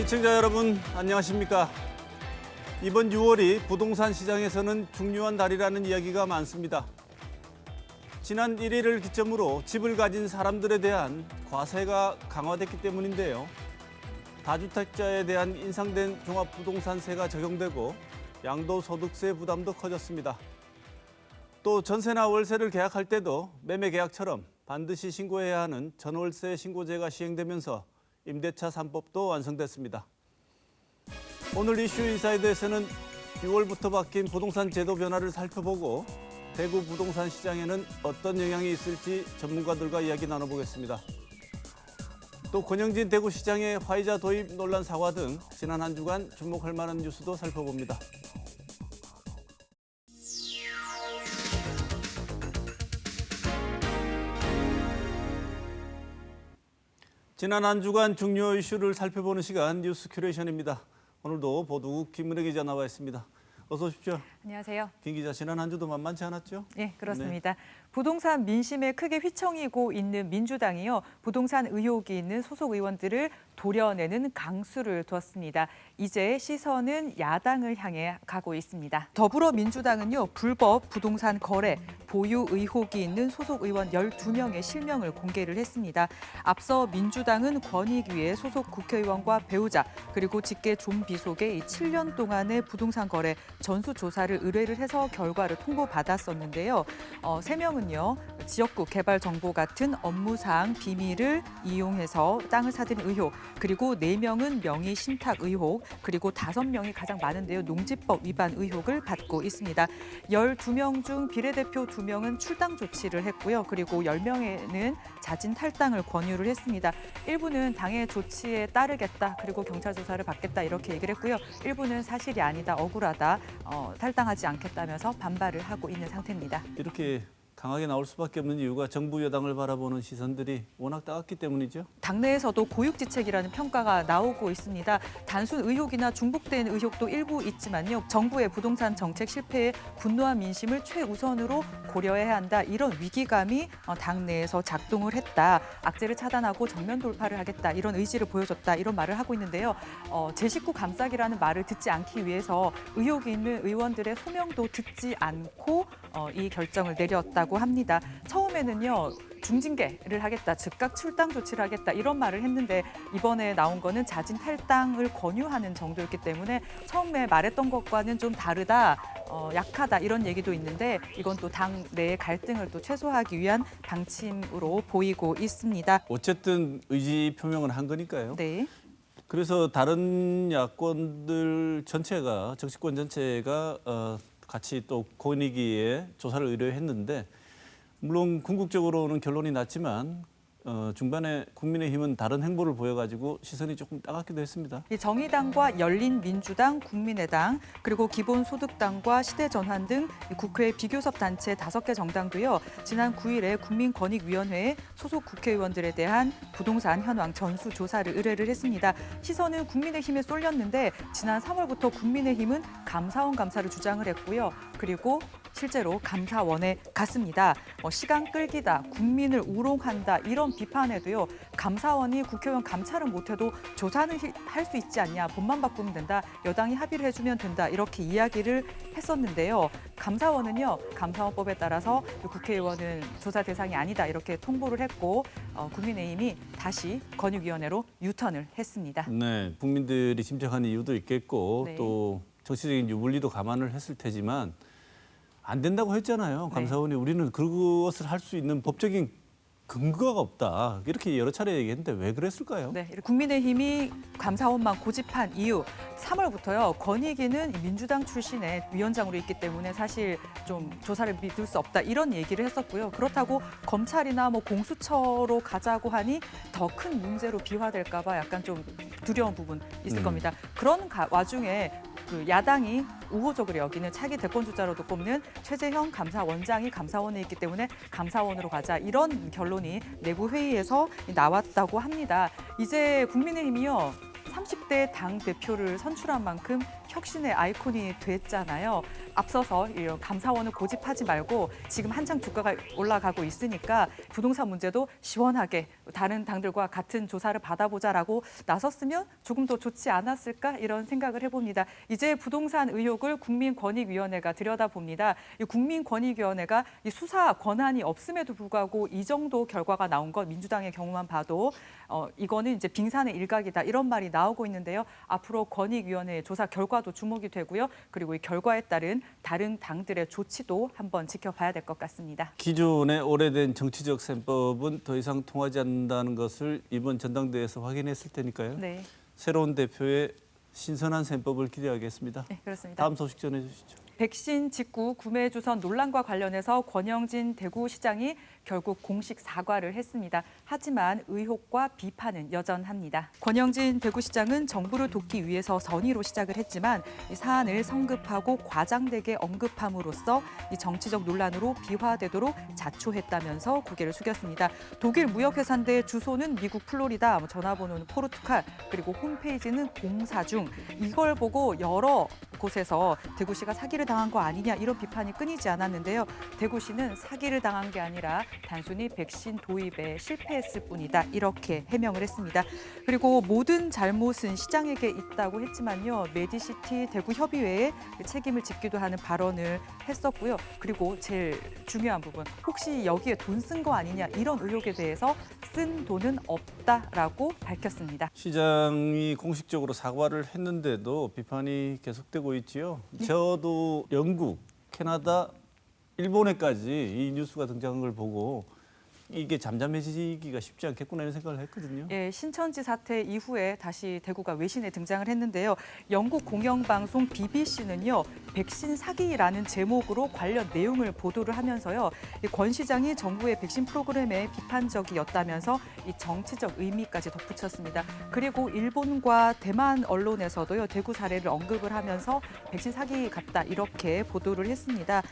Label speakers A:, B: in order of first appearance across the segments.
A: 시청자 여러분 안녕하십니까? 이번 6월이 부동산 시장에서는 중요한 달이라는 이야기가 많습니다. 지난 1일을 기점으로 집을 가진 사람들에 대한 과세가 강화됐기 때문인데요. 다주택자에 대한 인상된 종합부동산세가 적용되고 양도소득세 부담도 커졌습니다. 또 전세나 월세를 계약할 때도 매매 계약처럼 반드시 신고해야 하는 전월세 신고제가 시행되면서 임대차 3법도 완성됐습니다. 오늘 이슈 인사이드에서는 6월부터 바뀐 부동산 제도 변화를 살펴보고 대구 부동산 시장에는 어떤 영향이 있을지 전문가들과 이야기 나눠보겠습니다. 또 권영진 대구시장의 화이자 도입 논란 사과 등 지난 한 주간 주목할 만한 뉴스도 살펴봅니다. 지난 한 주간 중요 이슈를 살펴보는 시간 뉴스 큐레이션입니다. 오늘도 보도국 김은혜 기자 나와 있습니다. 어서 오십시오.
B: 안녕하세요.
A: 김 기자, 지난 한 주도 만만치 않았죠?
B: 네, 그렇습니다. 부동산 민심에 크게 휘청이고 있는 민주당이요. 부동산 의혹이 있는 소속 의원들을 도려내는 강수를 두었습니다. 이제 시선은 야당을 향해 가고 있습니다. 더불어민주당은요. 불법 부동산 거래, 보유 의혹이 있는 소속 의원 12명의 실명을 공개를 했습니다. 앞서 민주당은 권익위의 소속 국회의원과 배우자 그리고 직계 좀비속의 7년 동안의 부동산 거래 전수조사를 의뢰를 해서 결과를 통보받았었는데요. 3명은요. 지역구 개발 정보 같은 업무사항 비밀을 이용해서 땅을 사들인 의혹, 그리고 4명은 명의 신탁 의혹, 그리고 5명이 가장 많은데요. 농지법 위반 의혹을 받고 있습니다. 12명 중 비례대표 2명은 출당 조치를 했고요. 그리고 10명에는 자진 탈당을 권유를 했습니다. 일부는 당의 조치에 따르겠다, 그리고 경찰 조사를 받겠다 이렇게 얘기를 했고요. 일부는 사실이 아니다, 억울하다, 탈당하지 않겠다면서 반발을 하고 있는 상태입니다.
A: 이렇게 강하게 나올 수밖에 없는 이유가 정부 여당을 바라보는 시선들이 워낙 따갑기 때문이죠.
B: 당내에서도 고육지책이라는 평가가 나오고 있습니다. 단순 의혹이나 중복된 의혹도 일부 있지만요. 정부의 부동산 정책 실패에 분노한 민심을 최우선으로 고려해야 한다. 이런 위기감이 당내에서 작동을 했다. 악재를 차단하고 정면 돌파를 하겠다. 이런 의지를 보여줬다. 이런 말을 하고 있는데요. 제 식구 감싸기라는 말을 듣지 않기 위해서 의혹이 있는 의원들의 소명도 듣지 않고 이 결정을 내렸다고 합니다. 처음에는요. 중징계를 하겠다, 즉각 출당 조치를 하겠다 이런 말을 했는데 이번에 나온 거는 자진 탈당을 권유하는 정도였기 때문에 처음에 말했던 것과는 좀 다르다, 약하다 이런 얘기도 있는데 이건 또 당 내의 갈등을 또 최소화하기 위한 방침으로 보이고 있습니다.
A: 어쨌든 의지 표명은 한 거니까요.
B: 네.
A: 그래서 다른 야권들 전체가, 정치권 전체가 같이 또 권익위에 조사를 의뢰했는데 물론 궁극적으로는 결론이 났지만 중반에 국민의힘은 다른 행보를 보여가지고 시선이 조금 따갑기도 했습니다.
B: 정의당과 열린민주당, 국민의당, 그리고 기본소득당과 시대전환 등 국회 비교섭 단체 5개 정당도요. 지난 9일에 국민권익위원회에 소속 국회의원들에 대한 부동산 현황 전수조사를 의뢰를 했습니다. 시선은 국민의힘에 쏠렸는데 지난 3월부터 국민의힘은 감사원 감사를 주장을 했고요. 그리고 실제로 감사원에 갔습니다. 시간 끌기다, 국민을 우롱한다 이런 비판에도요. 감사원이 국회의원 감찰을 못해도 조사는 할 수 있지 않냐, 법만 바꾸면 된다, 여당이 합의를 해주면 된다 이렇게 이야기를 했었는데요. 감사원은요. 감사원법에 따라서 국회의원은 조사 대상이 아니다 이렇게 통보를 했고 국민의힘이 다시 권익위원회로 유턴을 했습니다.
A: 네, 국민들이 짐작하는 이유도 있겠고
B: 네.
A: 또 정치적인 유불리도 감안을 했을 테지만 안 된다고 했잖아요. 감사원이. 네. 우리는 그것을 할 수 있는 법적인 근거가 없다. 이렇게 여러 차례 얘기했는데 왜 그랬을까요?
B: 네, 국민의힘이 감사원만 고집한 이유, 3월부터요. 권익위는 민주당 출신의 위원장으로 있기 때문에 사실 좀 조사를 믿을 수 없다 이런 얘기를 했었고요. 그렇다고 검찰이나 공수처로 가자고 하니 더 큰 문제로 비화될까 봐 약간 좀 두려운 부분 있을 겁니다. 그런 와중에 야당이 우호적으로 여기는 차기 대권주자로도 꼽는 최재형 감사원장이 감사원에 있기 때문에 감사원으로 가자 이런 결론이 내부 회의에서 나왔다고 합니다. 이제 국민의힘이요. 30대 당 대표를 선출한 만큼 혁신의 아이콘이 됐잖아요. 앞서서 이런 감사원을 고집하지 말고 지금 한창 주가가 올라가고 있으니까 부동산 문제도 시원하게 다른 당들과 같은 조사를 받아보자라고 나섰으면 조금 더 좋지 않았을까 이런 생각을 해봅니다. 이제 부동산 의혹을 국민권익위원회가 들여다봅니다. 이 국민권익위원회가 이 수사 권한이 없음에도 불구하고 이 정도 결과가 나온 것 민주당의 경우만 봐도 이거는 이제 빙산의 일각이다 이런 말이 나오고 있는데요. 앞으로 권익위원회의 조사 결과도 주목이 되고요. 그리고 이 결과에 따른 다른 당들의 조치도 한번 지켜봐야 될 것 같습니다.
A: 기존의 오래된 정치적 셈법은 더 이상 통하지 않는다는 것을 이번 전당대회에서 확인했을 테니까요.
B: 네,
A: 새로운 대표의 신선한 셈법을 기대하겠습니다.
B: 네 그렇습니다.
A: 다음 소식 전해주시죠.
B: 백신 직구 구매 주선 논란과 관련해서 권영진 대구시장이 결국 공식 사과를 했습니다. 하지만 의혹과 비판은 여전합니다. 권영진 대구시장은 정부를 돕기 위해서 선의로 시작을 했지만 이 사안을 성급하고 과장되게 언급함으로써 이 정치적 논란으로 비화되도록 자초했다면서 고개를 숙였습니다. 독일 무역회사인데 주소는 미국 플로리다, 전화번호는 포르투갈, 그리고 홈페이지는 공사 중. 이걸 보고 여러 곳에서 대구시가 사기를 당한 거 아니냐 이런 비판이 끊이지 않았는데요. 대구시는 사기를 당한 게 아니라 단순히 백신 도입에 실패했을 뿐이다 이렇게 해명을 했습니다. 그리고 모든 잘못은 시장에게 있다고 했지만요. 메디시티 대구협의회에 책임을 짓기도 하는 발언을 했었고요. 그리고 제일 중요한 부분 혹시 여기에 돈 쓴 거 아니냐 이런 의혹에 대해서 쓴 돈은 없다라고 밝혔습니다.
A: 시장이 공식적으로 사과를 했는데도 비판이 계속되고 있지요. 저도 영국, 캐나다, 일본에까지 이 뉴스가 등장한 걸 보고 이게 잠잠해지기가 쉽지 않겠구나 이런 생각을 했거든요.
B: 예, 신천지 사태 이후에 다시 대구가 외신에 등장을 했는데요. 영국 공영방송 BBC는요. 백신 사기라는 제목으로 관련 내용을 보도를 하면서요. 권 시장이 정부의 백신 프로그램에 비판적이었다면서 이 정치적 의미까지 덧붙였습니다. 그리고 일본과 대만 언론에서도요. 대구 사례를 언급을 하면서 백신 사기 같다 이렇게 보도를 했습니다.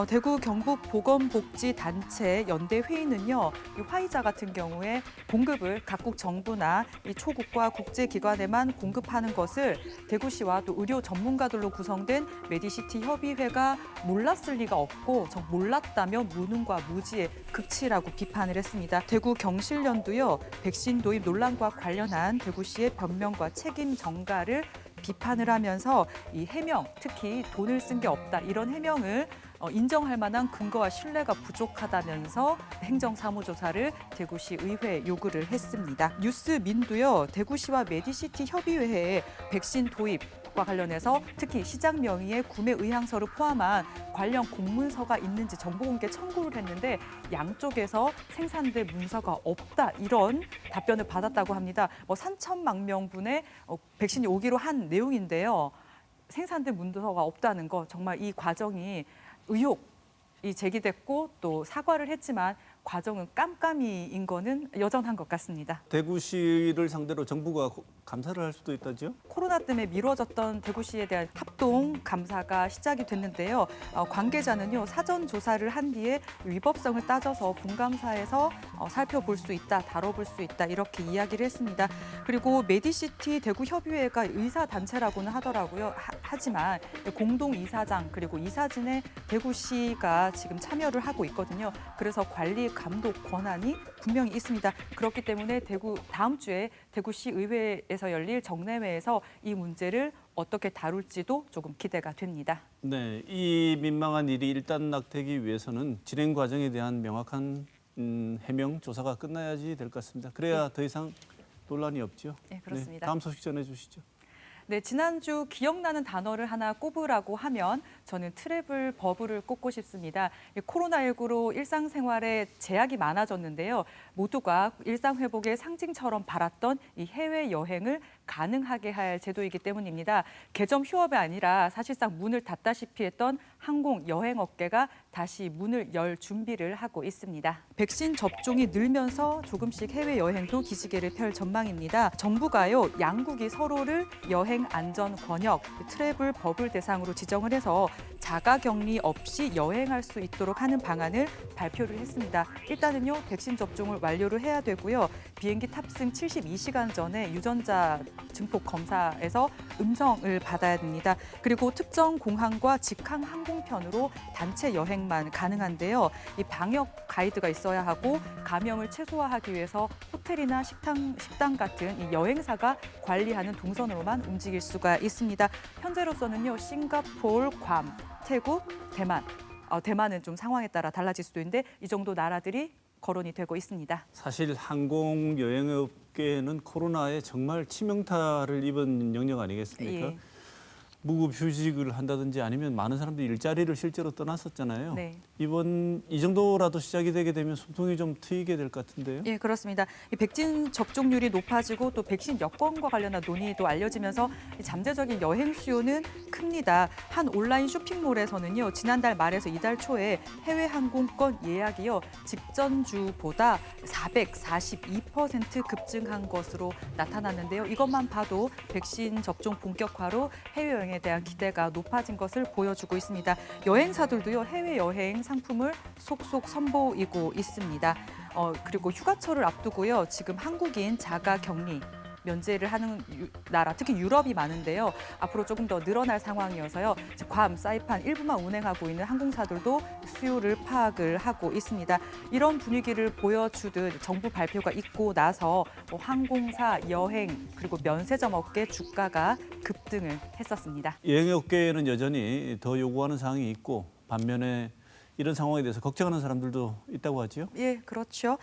B: 대구 경북 보건복지단체 연대회의는요. 이 화이자 같은 경우에 공급을 각국 정부나 이 초국가 국제기관에만 공급하는 것을 대구시와 또 의료 전문가들로 구성된 메디시티 협의회가 몰랐을 리가 없고 몰랐다면 무능과 무지의 극치라고 비판을 했습니다. 대구 경실련도요. 백신 도입 논란과 관련한 대구시의 변명과 책임 전가를 비판을 하면서 이 해명, 특히 돈을 쓴 게 없다 이런 해명을 인정할 만한 근거와 신뢰가 부족하다면서 행정사무조사를 대구시 의회에 요구를 했습니다. 뉴스민도요. 대구시와 메디시티 협의회에 백신 도입과 관련해서 특히 시장 명의의 구매 의향서를 포함한 관련 공문서가 있는지 정보 공개 청구를 했는데 양쪽에서 생산된 문서가 없다 이런 답변을 받았다고 합니다. 3천만 명분의 백신이 오기로 한 내용인데요. 생산된 문서가 없다는 거 정말 이 과정이 의혹이 제기됐고 또 사과를 했지만 과정은 깜깜이인 거는 여전한 것 같습니다.
A: 대구시를 상대로 정부가 감사를 할 수도 있다죠?
B: 코로나 때문에 미뤄졌던 대구시에 대한 합동 감사가 시작이 됐는데요. 관계자는요 사전 조사를 한 뒤에 위법성을 따져서 분감사에서 살펴볼 수 있다, 다뤄볼 수 있다 이렇게 이야기를 했습니다. 그리고 메디시티 대구협의회가 의사 단체라고는 하더라고요. 하지만 공동 이사장 그리고 이사진에 대구시가 지금 참여를 하고 있거든요. 그래서 관리 감독 권한이 분명히 있습니다. 그렇기 때문에 다음 주에 대구시 의회에서 열릴 정례회에서 이 문제를 어떻게 다룰지도 조금 기대가 됩니다.
A: 네, 이 민망한 일이 일단락되기 위해서는 진행 과정에 대한 명확한 해명 조사가 끝나야지 될 것 같습니다. 그래야 더 이상 논란이 없죠.
B: 네, 그렇습니다.
A: 다음 소식 전해주시죠.
B: 네, 지난주 기억나는 단어를 하나 꼽으라고 하면 저는 트래블 버블을 꼽고 싶습니다. 코로나19로 일상생활에 제약이 많아졌는데요. 모두가 일상 회복의 상징처럼 바랐던 이 해외여행을 가능하게 할 제도이기 때문입니다. 개점 휴업이 아니라 사실상 문을 닫다시피 했던 항공 여행 업계가 다시 문을 열 준비를 하고 있습니다. 백신 접종이 늘면서 조금씩 해외여행도 기지개를 펼 전망입니다. 정부가요, 양국이 서로를 여행 안전 권역, 트래블 버블 대상으로 지정을 해서 자가격리 없이 여행할 수 있도록 하는 방안을 발표를 했습니다. 일단은요, 백신 접종을 완료를 해야 되고요. 비행기 탑승 72시간 전에 유전자 증폭 검사에서 음성을 받아야 됩니다. 그리고 특정 공항과 직항 항공편으로 단체 여행만 가능한데요. 이 방역 가이드가 있어야 하고 감염을 최소화하기 위해서 호텔이나 식당 같은 이 여행사가 관리하는 동선으로만 움직일 수가 있습니다. 현재로서는요, 싱가포르, 괌, 태국, 대만. 대만은 좀 상황에 따라 달라질 수도 있는데 이 정도 나라들이 거론이 되고 있습니다.
A: 사실 항공 여행업계는 코로나에 정말 치명타를 입은 영역 아니겠습니까?
B: 예.
A: 무급휴직을 한다든지 아니면 많은 사람들이 일자리를 실제로 떠났었잖아요.
B: 네.
A: 이번 이 정도라도 시작이 되게 되면 숨통이 좀 트이게 될 것 같은데요.
B: 예, 그렇습니다. 이 백신 접종률이 높아지고 또 백신 여권과 관련한 논의도 알려지면서 이 잠재적인 여행 수요는 큽니다. 한 온라인 쇼핑몰에서는요, 지난달 말에서 이달 초에 해외 항공권 예약이요, 직전 주보다 442% 급증한 것으로 나타났는데요. 이것만 봐도 백신 접종 본격화로 해외여행에 대한 기대가 높아진 것을 보여주고 있습니다. 여행사들도요, 해외여행 상품을 속속 선보이고 있습니다. 그리고 휴가철을 앞두고요, 지금 한국인 자가격리 면제를 하는 나라, 특히 유럽이 많은데요. 앞으로 조금 더 늘어날 상황이어서요. 괌, 사이판 일부만 운행하고 있는 항공사들도 수요를 파악을 하고 있습니다. 이런 분위기를 보여주듯 정부 발표가 있고 나서 항공사, 여행, 그리고 면세점 업계 주가가 급등을 했었습니다.
A: 여행업계에는 여전히 더 요구하는 사항이 있고 반면에 이런 상황에 대해서 걱정하는 사람들도 있다고 하지요?
B: 예, 그렇죠.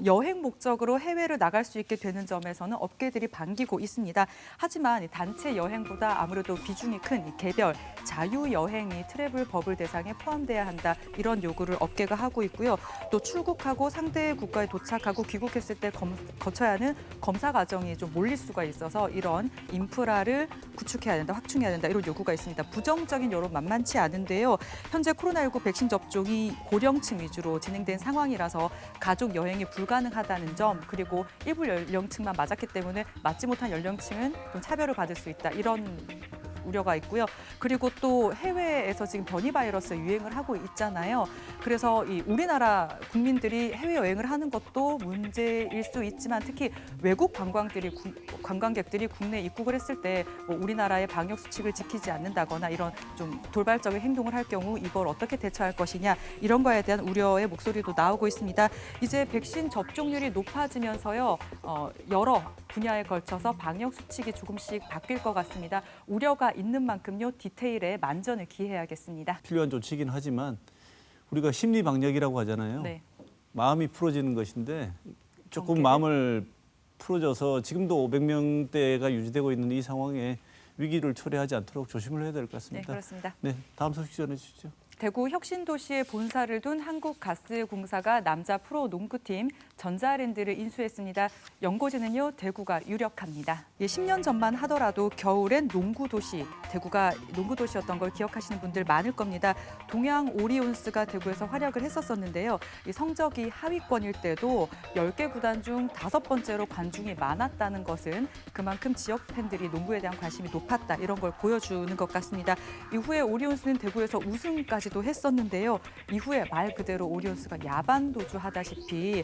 B: 여행 목적으로 해외를 나갈 수 있게 되는 점에서는 업계들이 반기고 있습니다. 하지만 단체 여행보다 아무래도 비중이 큰 개별, 자유여행이 트래블 버블 대상에 포함돼야 한다. 이런 요구를 업계가 하고 있고요. 또 출국하고 상대 국가에 도착하고 귀국했을 때 거쳐야 하는 검사 과정이 좀 몰릴 수가 있어서 이런 인프라를 구축해야 된다, 확충해야 된다. 이런 요구가 있습니다. 부정적인 여론 만만치 않은데요. 현재 코로나19 백신 접종이 고령층 위주로 진행된 상황이라서 가족 여행이 불가능하다는 점, 그리고 일부 연령층만 맞았기 때문에 맞지 못한 연령층은 좀 차별을 받을 수 있다. 이런 우려가 있고요. 그리고 또 해외에서 지금 변이 바이러스 유행을 하고 있잖아요. 그래서 이 우리나라 국민들이 해외여행을 하는 것도 문제일 수 있지만 특히 외국 관광객들이 국내 입국을 했을 때 뭐 우리나라의 방역 수칙을 지키지 않는다거나 이런 좀 돌발적인 행동을 할 경우 이걸 어떻게 대처할 것이냐, 이런 거에 대한 우려의 목소리도 나오고 있습니다. 이제 백신 접종률이 높아지면서요, 여러 분야에 걸쳐서 방역 수칙이 조금씩 바뀔 것 같습니다. 우려가 있는 만큼요, 디테일에 만전을 기해야겠습니다.
A: 필요한 조치이긴 하지만 우리가 심리 방역이라고 하잖아요.
B: 네.
A: 마음이 풀어지는 것인데 조금
B: 경계를.
A: 마음을 풀어줘서 지금도 500명대가 유지되고 있는 이 상황에 위기를 초래하지 않도록 조심을 해야 될 것
B: 네,
A: 같습니다.
B: 그렇습니다.
A: 네, 다음 소식 전해 주시죠.
B: 대구 혁신도시에 본사를 둔 한국가스공사가 남자 프로 농구팀 전자랜드를 인수했습니다. 연고지는요, 대구가 유력합니다. 10년 전만 하더라도 겨울엔 농구도시, 대구가 농구도시였던 걸 기억하시는 분들 많을 겁니다. 동양 오리온스가 대구에서 활약을 했었는데요. 이 성적이 하위권일 때도 10개 구단 중 5번째로 관중이 많았다는 것은 그만큼 지역 팬들이 농구에 대한 관심이 높았다, 이런 걸 보여주는 것 같습니다. 이후에 오리온스는 대구에서 우승까지 도 했었는데요. 이후에 말 그대로 오리온스가 야반 도주하다시피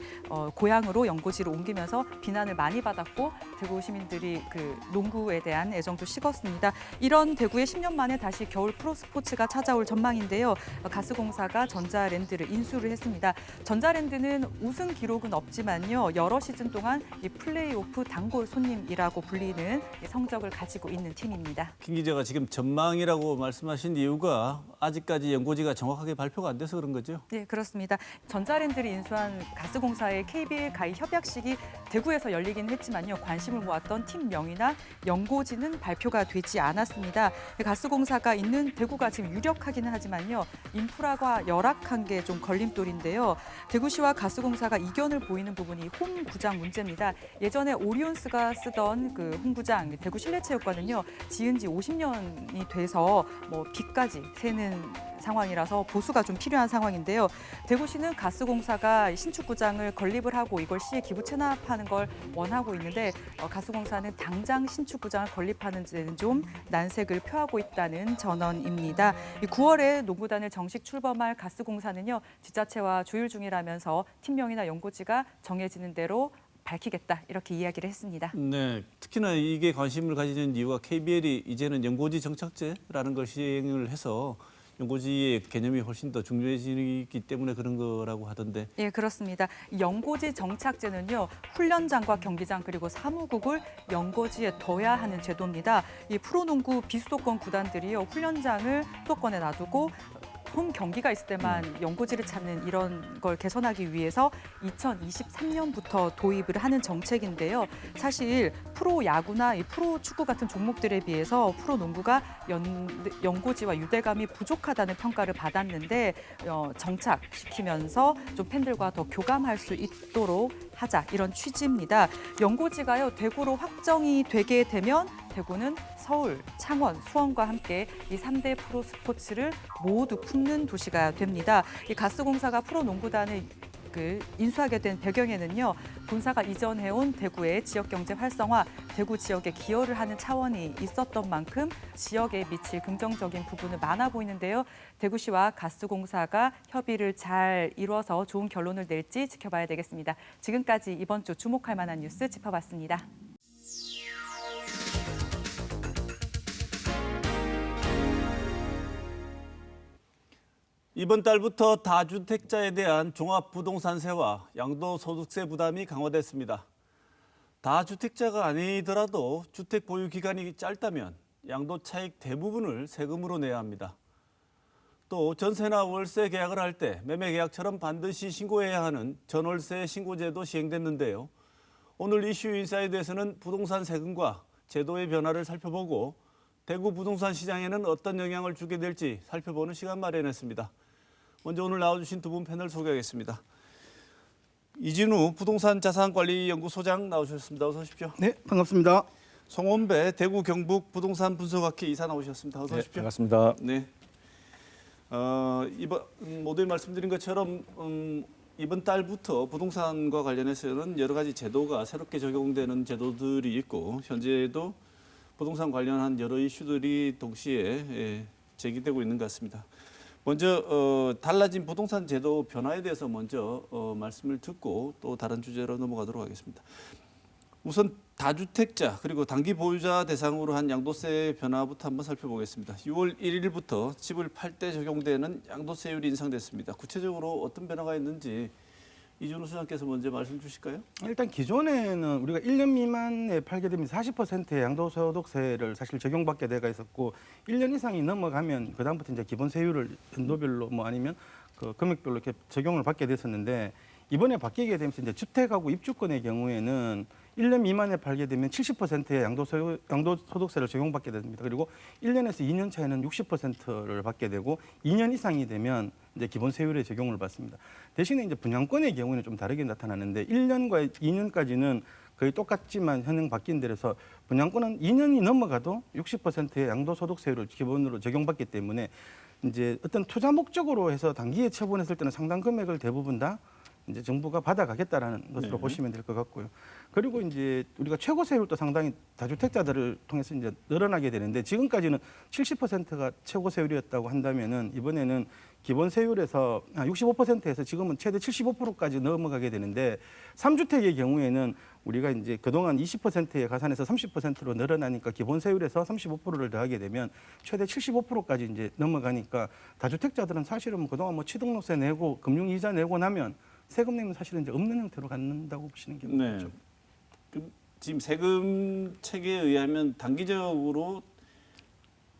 B: 고향으로 연고지로 옮기면서 비난을 많이 받았고 대구 시민들이 그 농구에 대한 애정도 식었습니다. 이런 대구에 10년 만에 다시 겨울 프로스포츠가 찾아올 전망인데요. 가스공사가 전자랜드를 인수를 했습니다. 전자랜드는 우승 기록은 없지만요, 여러 시즌 동안 이 플레이오프 단골 손님이라고 불리는 성적을 가지고 있는 팀입니다.
A: 김 기자가 지금 전망이라고 말씀하신 이유가 아직까지 연고지가 정확하게 발표가 안 돼서 그런 거죠?
B: 네, 그렇습니다. 전자랜드를 인수한 가스공사의 KBL 가입 협약식이 대구에서 열리긴 했지만요, 관심을 모았던 팀명이나 연고지는 발표가 되지 않았습니다. 가스공사가 있는 대구가 지금 유력하기는 하지만요, 인프라가 열악한 게 좀 걸림돌인데요. 대구시와 가스공사가 이견을 보이는 부분이 홈구장 문제입니다. 예전에 오리온스가 쓰던 그 홈구장 대구 실내체육관은요, 지은 지 50년이 돼서 뭐 비까지 새는 상황. 상황이라서 보수가 좀 필요한 상황인데요. 대구시는 가스공사가 신축구장을 건립을 하고 이걸 시에 기부 체납하는 걸 원하고 있는데 가스공사는 당장 신축구장을 건립하는 데는 좀 난색을 표하고 있다는 전언입니다. 9월에 농구단을 정식 출범할 가스공사는요. 지자체와 조율 중이라면서 팀명이나 연고지가 정해지는 대로 밝히겠다 이렇게 이야기를 했습니다.
A: 네, 특히나 이게 관심을 가지는 이유가 KBL이 이제는 연고지 정착제라는 걸 시행을 해서 연고지의 개념이 훨씬 더 중요해지기 때문에 그런 거라고 하던데.
B: 예, 그렇습니다. 연고지 정착제는요, 훈련장과 경기장 그리고 사무국을 연고지에 둬야 하는 제도입니다. 이 프로농구 비수도권 구단들이요, 훈련장을 수도권에 놔두고 홈 경기가 있을 때만 연고지를 찾는 이런 걸 개선하기 위해서 2023년부터 도입을 하는 정책인데요. 사실 프로야구나 이 프로축구 같은 종목들에 비해서 프로농구가 연고지와 유대감이 부족하다는 평가를 받았는데 정착시키면서 좀 팬들과 더 교감할 수 있도록 하자 이런 취지입니다. 연고지가요 대구로 확정이 되게 되면 대구는 서울, 창원, 수원과 함께 이 3대 프로 스포츠를 모두 품는 도시가 됩니다. 이 가스공사가 프로농구단을 인수하게 된 배경에는요. 본사가 이전해온 대구의 지역경제 활성화, 대구 지역에 기여를 하는 차원이 있었던 만큼 지역에 미칠 긍정적인 부분은 많아 보이는데요. 대구시와 가스공사가 협의를 잘 이루어서 좋은 결론을 낼지 지켜봐야 되겠습니다. 지금까지 이번 주 주목할 만한 뉴스 짚어봤습니다.
A: 이번 달부터 다주택자에 대한 종합부동산세와 양도소득세 부담이 강화됐습니다. 다주택자가 아니더라도 주택 보유 기간이 짧다면 양도 차익 대부분을 세금으로 내야 합니다. 또 전세나 월세 계약을 할 때 매매 계약처럼 반드시 신고해야 하는 전월세 신고제도 시행됐는데요. 오늘 이슈 인사이드에서는 부동산 세금과 제도의 변화를 살펴보고 대구 부동산 시장에는 어떤 영향을 주게 될지 살펴보는 시간 마련했습니다. 먼저 오늘 나와주신 두 분 패널 소개하겠습니다. 이진우 부동산 자산관리연구소장 나오셨습니다. 어서 오십시오.
C: 네, 반갑습니다.
A: 송원배 대구 경북 부동산 분석학회 이사 나오셨습니다. 어서 오십시오.
C: 네, 반갑습니다.
A: 네. 이번 모두에 말씀드린 것처럼 이번 달부터 부동산과 관련해서는 여러 가지 제도가 새롭게 적용되는 제도들이 있고 현재도 부동산 관련한 여러 이슈들이 동시에 제기되고 있는 것 같습니다. 먼저 달라진 부동산 제도 변화에 대해서 먼저 말씀을 듣고 또 다른 주제로 넘어가도록 하겠습니다. 우선 다주택자 그리고 단기 보유자 대상으로 한 양도세 변화부터 한번 살펴보겠습니다. 6월 1일부터 집을 팔 때 적용되는 양도세율이 인상됐습니다. 구체적으로 어떤 변화가 있는지 이준우 소장께서 먼저 말씀 주실까요?
C: 일단 기존에는 우리가 1년 미만에 팔게 되면 40%의 양도소득세를 사실 적용받게 돼가 있었고 1년 이상이 넘어가면 그다음부터 이제 기본 세율을 연도별로 아니면 그 금액별로 이렇게 적용을 받게 됐었는데 이번에 바뀌게 되면서 이제 주택하고 입주권의 경우에는 1년 미만에 팔게 되면 70%의 양도소득세를 적용받게 됩니다. 그리고 1년에서 2년 차에는 60%를 받게 되고 2년 이상이 되면 이제 기본 세율에 적용을 받습니다. 대신에 이제 분양권의 경우는 좀 다르게 나타나는데 1년과 2년까지는 거의 똑같지만 현행 바뀐 데라서 분양권은 2년이 넘어가도 60%의 양도소득세율을 기본으로 적용받기 때문에 이제 어떤 투자 목적으로 해서 단기에 처분했을 때는 상당 금액을 대부분 다 이제 정부가 받아가겠다라는 것으로 보시면 될 것 같고요. 그리고 이제 우리가 최고 세율도 상당히 다주택자들을 통해서 이제 늘어나게 되는데 지금까지는 70%가 최고 세율이었다고 한다면은 이번에는 기본 세율에서 65%에서 지금은 최대 75%까지 넘어가게 되는데 3주택의 경우에는 우리가 이제 그동안 20%의 가산에서 30%로 늘어나니까 기본 세율에서 35%를 더하게 되면 최대 75%까지 이제 넘어가니까 다주택자들은 사실은 그동안 취등록세 내고 금융이자 내고 나면 세금 내면 사실은 이제 없는 형태로 갖는다고 보시는 게 맞죠.
A: 네. 지금 세금 체계에 의하면 단기적으로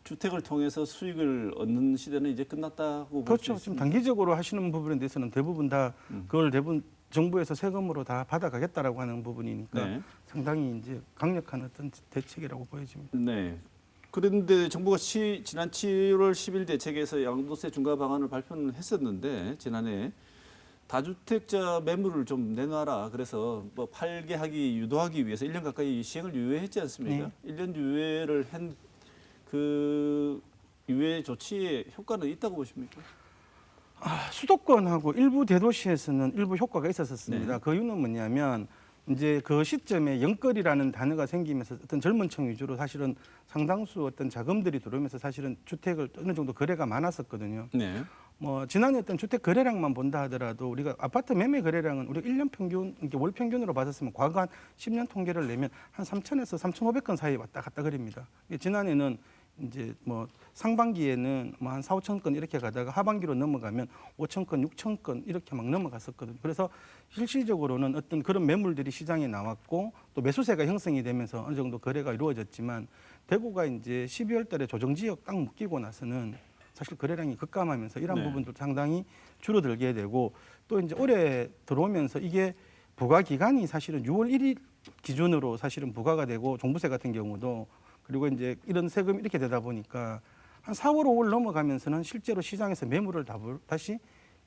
A: 주택을 통해서 수익을 얻는 시대는 이제 끝났다고 볼 수
C: 그렇죠.
A: 있습니다.
C: 지금 단기적으로 하시는 부분에 대해서는 대부분 다 그걸 대부분 정부에서 세금으로 다 받아가겠다라고 하는 부분이니까
A: 네.
C: 상당히 이제 강력한 어떤 대책이라고 보여집니다.
A: 네. 그런데 정부가 지난 7월 10일 대책에서 양도세 중과 방안을 발표는 했었는데 지난해 다주택자 매물을 좀 내놔라. 그래서 팔게 하기 유도하기 위해서 1년 가까이 시행을 유예했지 않습니까?
C: 네.
A: 1년 유예를 한 그 이외의 조치에 효과는 있다고 보십니까?
C: 수도권하고 일부 대도시에서는 일부 효과가 있었습니다.
A: 네.
C: 그 이유는 뭐냐면 이제 그 시점에 영끌이라는 단어가 생기면서 어떤 젊은 층 위주로 사실은 상당수 어떤 자금들이 들어오면서 사실은 주택을 어느 정도 거래가 많았었거든요.
A: 네.
C: 뭐 지난해 어떤 주택 거래량만 본다 하더라도 우리가 아파트 매매 거래량은 우리가 1년 평균, 이렇게 월 평균으로 봤었으면 과거 한 10년 통계를 내면 한 3,000에서 3,500건 사이에 왔다 갔다 그럽니다. 지난해는 이제 뭐 상반기에는 뭐 한 4, 5천 건 이렇게 가다가 하반기로 넘어가면 5천 건, 6천 건 이렇게 막 넘어갔었거든요. 그래서 실질적으로는 어떤 그런 매물들이 시장에 나왔고 또 매수세가 형성이 되면서 어느 정도 거래가 이루어졌지만 대구가 이제 12월 달에 조정지역 딱 묶이고 나서는 사실 거래량이 급감하면서 이러한
A: 네.
C: 부분도 상당히 줄어들게 되고 또 이제 올해 들어오면서 이게 부과 기간이 사실은 6월 1일 기준으로 사실은 부과가 되고 종부세 같은 경우도 그리고 이제 이런 세금이 이렇게 되다 보니까 한 4월, 5월 넘어가면서는 실제로 시장에서 매물을 다시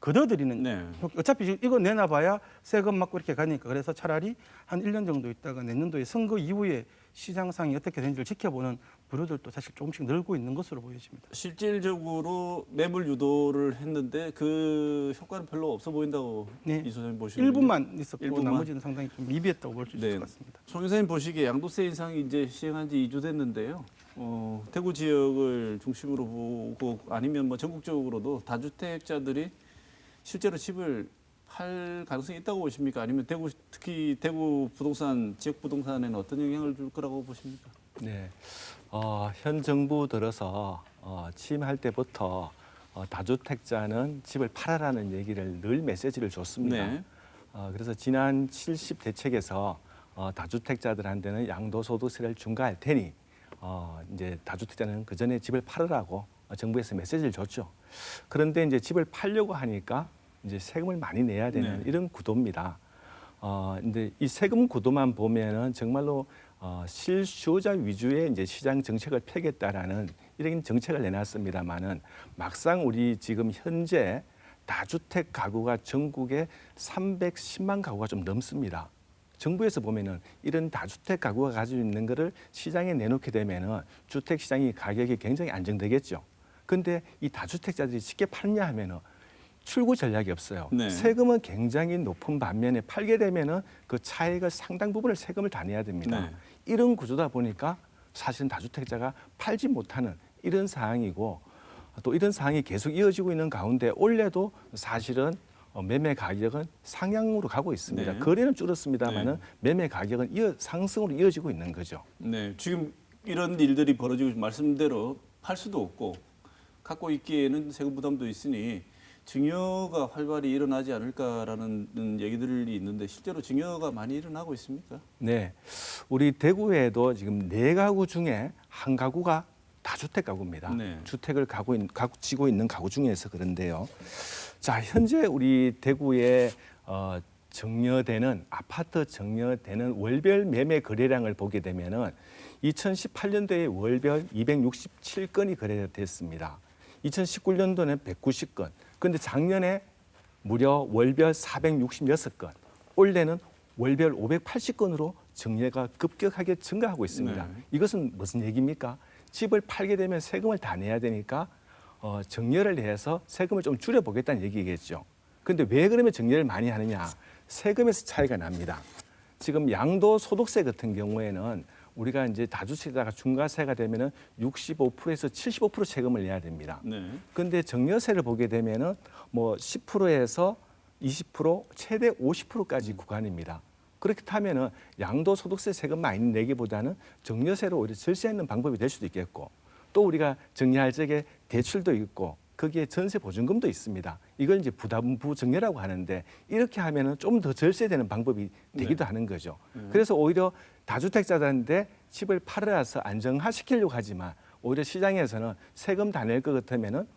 C: 걷어들이는
A: 네.
C: 어차피 이거 내놔봐야 세금 맞고 이렇게 가니까 그래서 차라리 한 1년 정도 있다가 내년도에 선거 이후에 시장상이 어떻게 되는지를 지켜보는 부류들도 사실 조금씩 늘고 있는 것으로 보여집니다.
A: 실질적으로 매물 유도를 했는데 그 효과는 별로 없어 보인다고
C: 네.
A: 이 소장님 보시는
C: 일부만 있었고
A: 일부만.
C: 나머지는 상당히 좀 미비했다고 볼 수 있을
A: 네.
C: 것 같습니다.
A: 송 교수님 보시기에 양도세 인상이 이제 시행한 지 2주 됐는데요. 대구 지역을 중심으로 보고 아니면 뭐 전국적으로도 다주택자들이 실제로 집을 팔 가능성이 있다고 보십니까? 아니면 대구 특히 대구 부동산 지역 부동산에는 어떤 영향을 줄 거라고 보십니까?
D: 네, 현 정부 들어서 취임할 때부터 다주택자는 집을 팔아라는 얘기를 늘 메시지를 줬습니다.
A: 네.
D: 그래서 지난 70 대책에서 다주택자들한테는 양도소득세를 중과할 테니 이제 다주택자는 그 전에 집을 팔으라고 정부에서 메시지를 줬죠. 그런데 이제 집을 팔려고 하니까 이제 세금을 많이 내야 되는
A: 네.
D: 이런 구도입니다. 근데 이 세금 구도만 보면은 정말로 실수요자 위주의 이제 시장 정책을 펴겠다라는 이런 정책을 내놨습니다만은 막상 우리 지금 현재 다주택 가구가 전국에 310만 가구가 좀 넘습니다. 정부에서 보면은 이런 다주택 가구가 가지고 있는 거를 시장에 내놓게 되면은 주택 시장이 가격이 굉장히 안정되겠죠. 근데 이 다주택자들이 쉽게 팔냐 하면은 출구 전략이 없어요.
A: 네.
D: 세금은 굉장히 높은 반면에 팔게 되면은 그 차액의 상당 부분을 세금을 다 내야 됩니다.
A: 네.
D: 이런 구조다 보니까 사실은 다주택자가 팔지 못하는 이런 상황이고 또 이런 상황이 계속 이어지고 있는 가운데 올해도 사실은 매매 가격은 상향으로 가고 있습니다.
A: 네.
D: 거래는 줄었습니다만은
A: 네.
D: 매매 가격은 상승으로 이어지고 있는 거죠.
A: 네, 지금 이런 일들이 벌어지고 말씀대로 팔 수도 없고 갖고 있기에는 세금 부담도 있으니 증여가 활발히 일어나지 않을까라는 얘기들이 있는데 실제로 증여가 많이 일어나고 있습니까?
D: 네, 우리 대구에도 지금 4가구 중에 한 가구가 다주택 가구입니다.
A: 네.
D: 주택을 가지고 있는 가구 중에서 그런데요. 자, 현재 우리 대구에 증여되는 아파트 증여되는 월별 매매 거래량을 보게 되면은 2018년도에 월별 267건이 거래됐습니다. 2019년도는 190건. 그런데 작년에 무려 월별 466건. 올해는 월별 580건으로 증여가 급격하게 증가하고 있습니다.
A: 네.
D: 이것은 무슨 얘기입니까? 집을 팔게 되면 세금을 다 내야 되니까 증여를 해서 세금을 좀 줄여보겠다는 얘기겠죠. 그런데 왜 그러면 증여를 많이 하느냐? 세금에서 차이가 납니다. 지금 양도소득세 같은 경우에는 우리가 이제 다주택자가 중과세가 되면은 65%에서 75% 세금을 내야 됩니다.
A: 네.
D: 그런데 증여세를 보게 되면은 뭐 10%에서 20% 최대 50%까지 구간입니다. 그렇다면은 양도소득세 세금 많이 내기보다는 증여세로 오히려 절세하는 방법이 될 수도 있겠고 또 우리가 증여할 적에 대출도 있고 거기에 전세 보증금도 있습니다. 이걸 이제 부담부 증여라고 하는데 이렇게 하면은 좀 더 절세되는 방법이 되기도 하는 거죠. 그래서 오히려 다주택자들한테 집을 팔아서 안정화시키려고 하지만 오히려 시장에서는 세금 다 낼 것 같으면은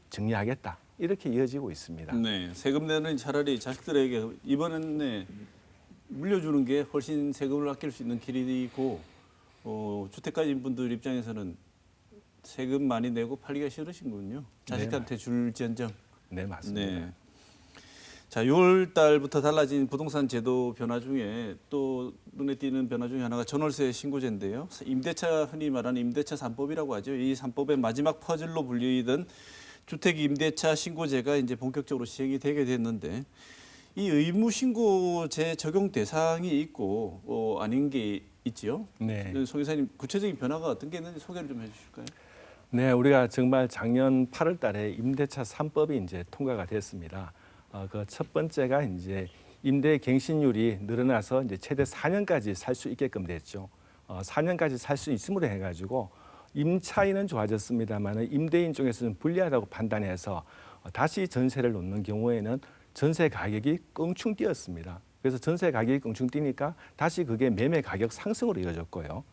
D: 증여하겠다 이렇게 이어지고 있습니다.
A: 네, 세금 내는 차라리 자식들에게 이번에 물려주는 게 훨씬 세금을 아낄 수 있는 길이고 주택 가진 분들 입장에서는 세금 많이 내고 팔기가 싫으신군요. 자식한테 줄지언정.
D: 네, 맞습니다.
A: 네. 자, 6월 달부터 달라진 부동산 제도 변화 중에 또 눈에 띄는 변화 중에 하나가 전월세 신고제인데요. 임대차, 흔히 말하는 임대차 3법이라고 하죠. 이 3법의 마지막 퍼즐로 불리던 주택 임대차 신고제가 이제 본격적으로 시행이 되게 됐는데, 이 의무 신고제 적용 대상이 있고 아닌 게 있지요.
D: 네.
A: 송 이사님, 구체적인 변화가 어떤 게 있는지 소개를 좀 해주실까요?
D: 네, 우리가 정말 작년 8월 달에 임대차 3법이 이제 통과가 됐습니다. 그 첫 번째가 이제 임대 갱신율이 늘어나서 이제 최대 4년까지 살 수 있게끔 됐죠. 4년까지 살 수 있음으로 해가지고 임차인은 좋아졌습니다만 임대인 쪽에서는 불리하다고 판단해서 다시 전세를 놓는 경우에는 전세 가격이 껑충 뛰었습니다. 그래서 전세 가격이 껑충 뛰니까 다시 그게 매매 가격 상승으로 이어졌고요.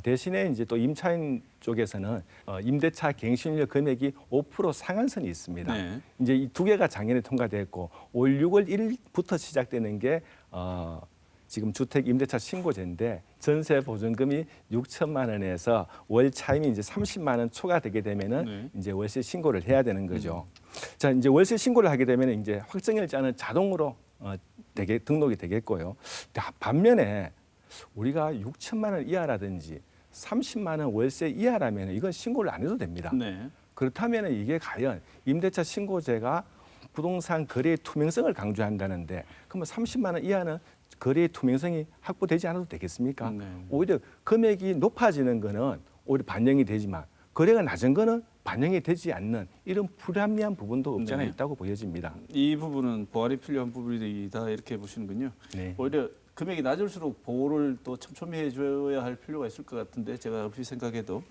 D: 대신에 이제 또 임차인 쪽에서는 임대차 갱신료 금액이 5% 상한선이 있습니다.
A: 네.
D: 이제 이 두 개가 작년에 통과됐고 올 6월 1일부터 시작되는 게 지금 주택 임대차 신고제인데 전세 보증금이 6천만 원에서 월 차임이 이제 30만 원 초과되게 되면은
A: 네.
D: 이제 월세 신고를 해야 되는 거죠. 자, 이제 월세 신고를 하게 되면 이제 확정일자는 자동으로 등록이 되겠고요. 반면에 우리가 6천만 원 이하라든지 30만 원 월세 이하라면 이건 신고를 안 해도 됩니다.
A: 네.
D: 그렇다면 이게 과연 임대차 신고제가 부동산 거래의 투명성을 강조한다는데 그러면 30만 원 이하는 거래의 투명성이 확보되지 않아도 되겠습니까?
A: 네.
D: 오히려 금액이 높아지는 거는 오히려 반영이 되지만 거래가 낮은 거는 반영이 되지 않는 이런 불합리한 부분도 없지 않아
A: 네.
D: 있다고 보여집니다.
A: 이 부분은 보완이 필요한 부분이다 이렇게 보시는군요.
D: 네.
A: 오히려 금액이 낮을수록 보호를 또 촘촘히 해줘야 할 필요가 있을 것 같은데, 제가 얼핏 생각해도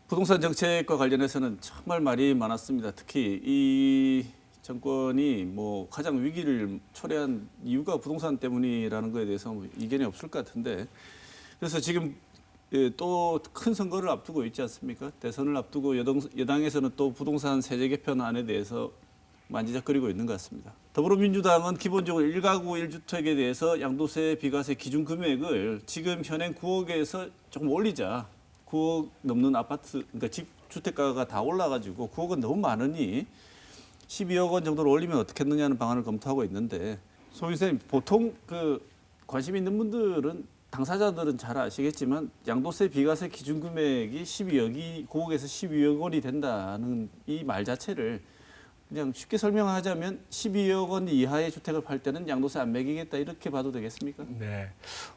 A: 부동산 정책과 관련해서는 정말 말이 많았습니다. 특히 이 정권이 뭐 가장 위기를 초래한 이유가 부동산 때문이라는 것에 대해서 뭐 이견이 없을 것 같은데, 그래서 지금 또 큰 선거를 앞두고 있지 않습니까? 대선을 앞두고 여당에서는 또 부동산 세제 개편안에 대해서 만지작거리고 있는 것 같습니다. 더불어민주당은 기본적으로 1가구 1주택에 대해서 양도세, 비과세 기준 금액을 지금 현행 9억에서 조금 올리자. 9억 넘는 아파트, 그러니까 집 주택가가 다 올라가지고 9억은 너무 많으니 12억 원 정도로 올리면 어떻겠느냐는 방안을 검토하고 있는데, 송 선생님, 보통 관심 있는 분들은, 당사자들은 잘 아시겠지만 양도세, 비과세 기준 금액이 9억에서 12억 원이 된다는 이 말 자체를 그냥 쉽게 설명하자면 12억 원 이하의 주택을 팔 때는 양도세 안 매기겠다, 이렇게 봐도 되겠습니까?
D: 네,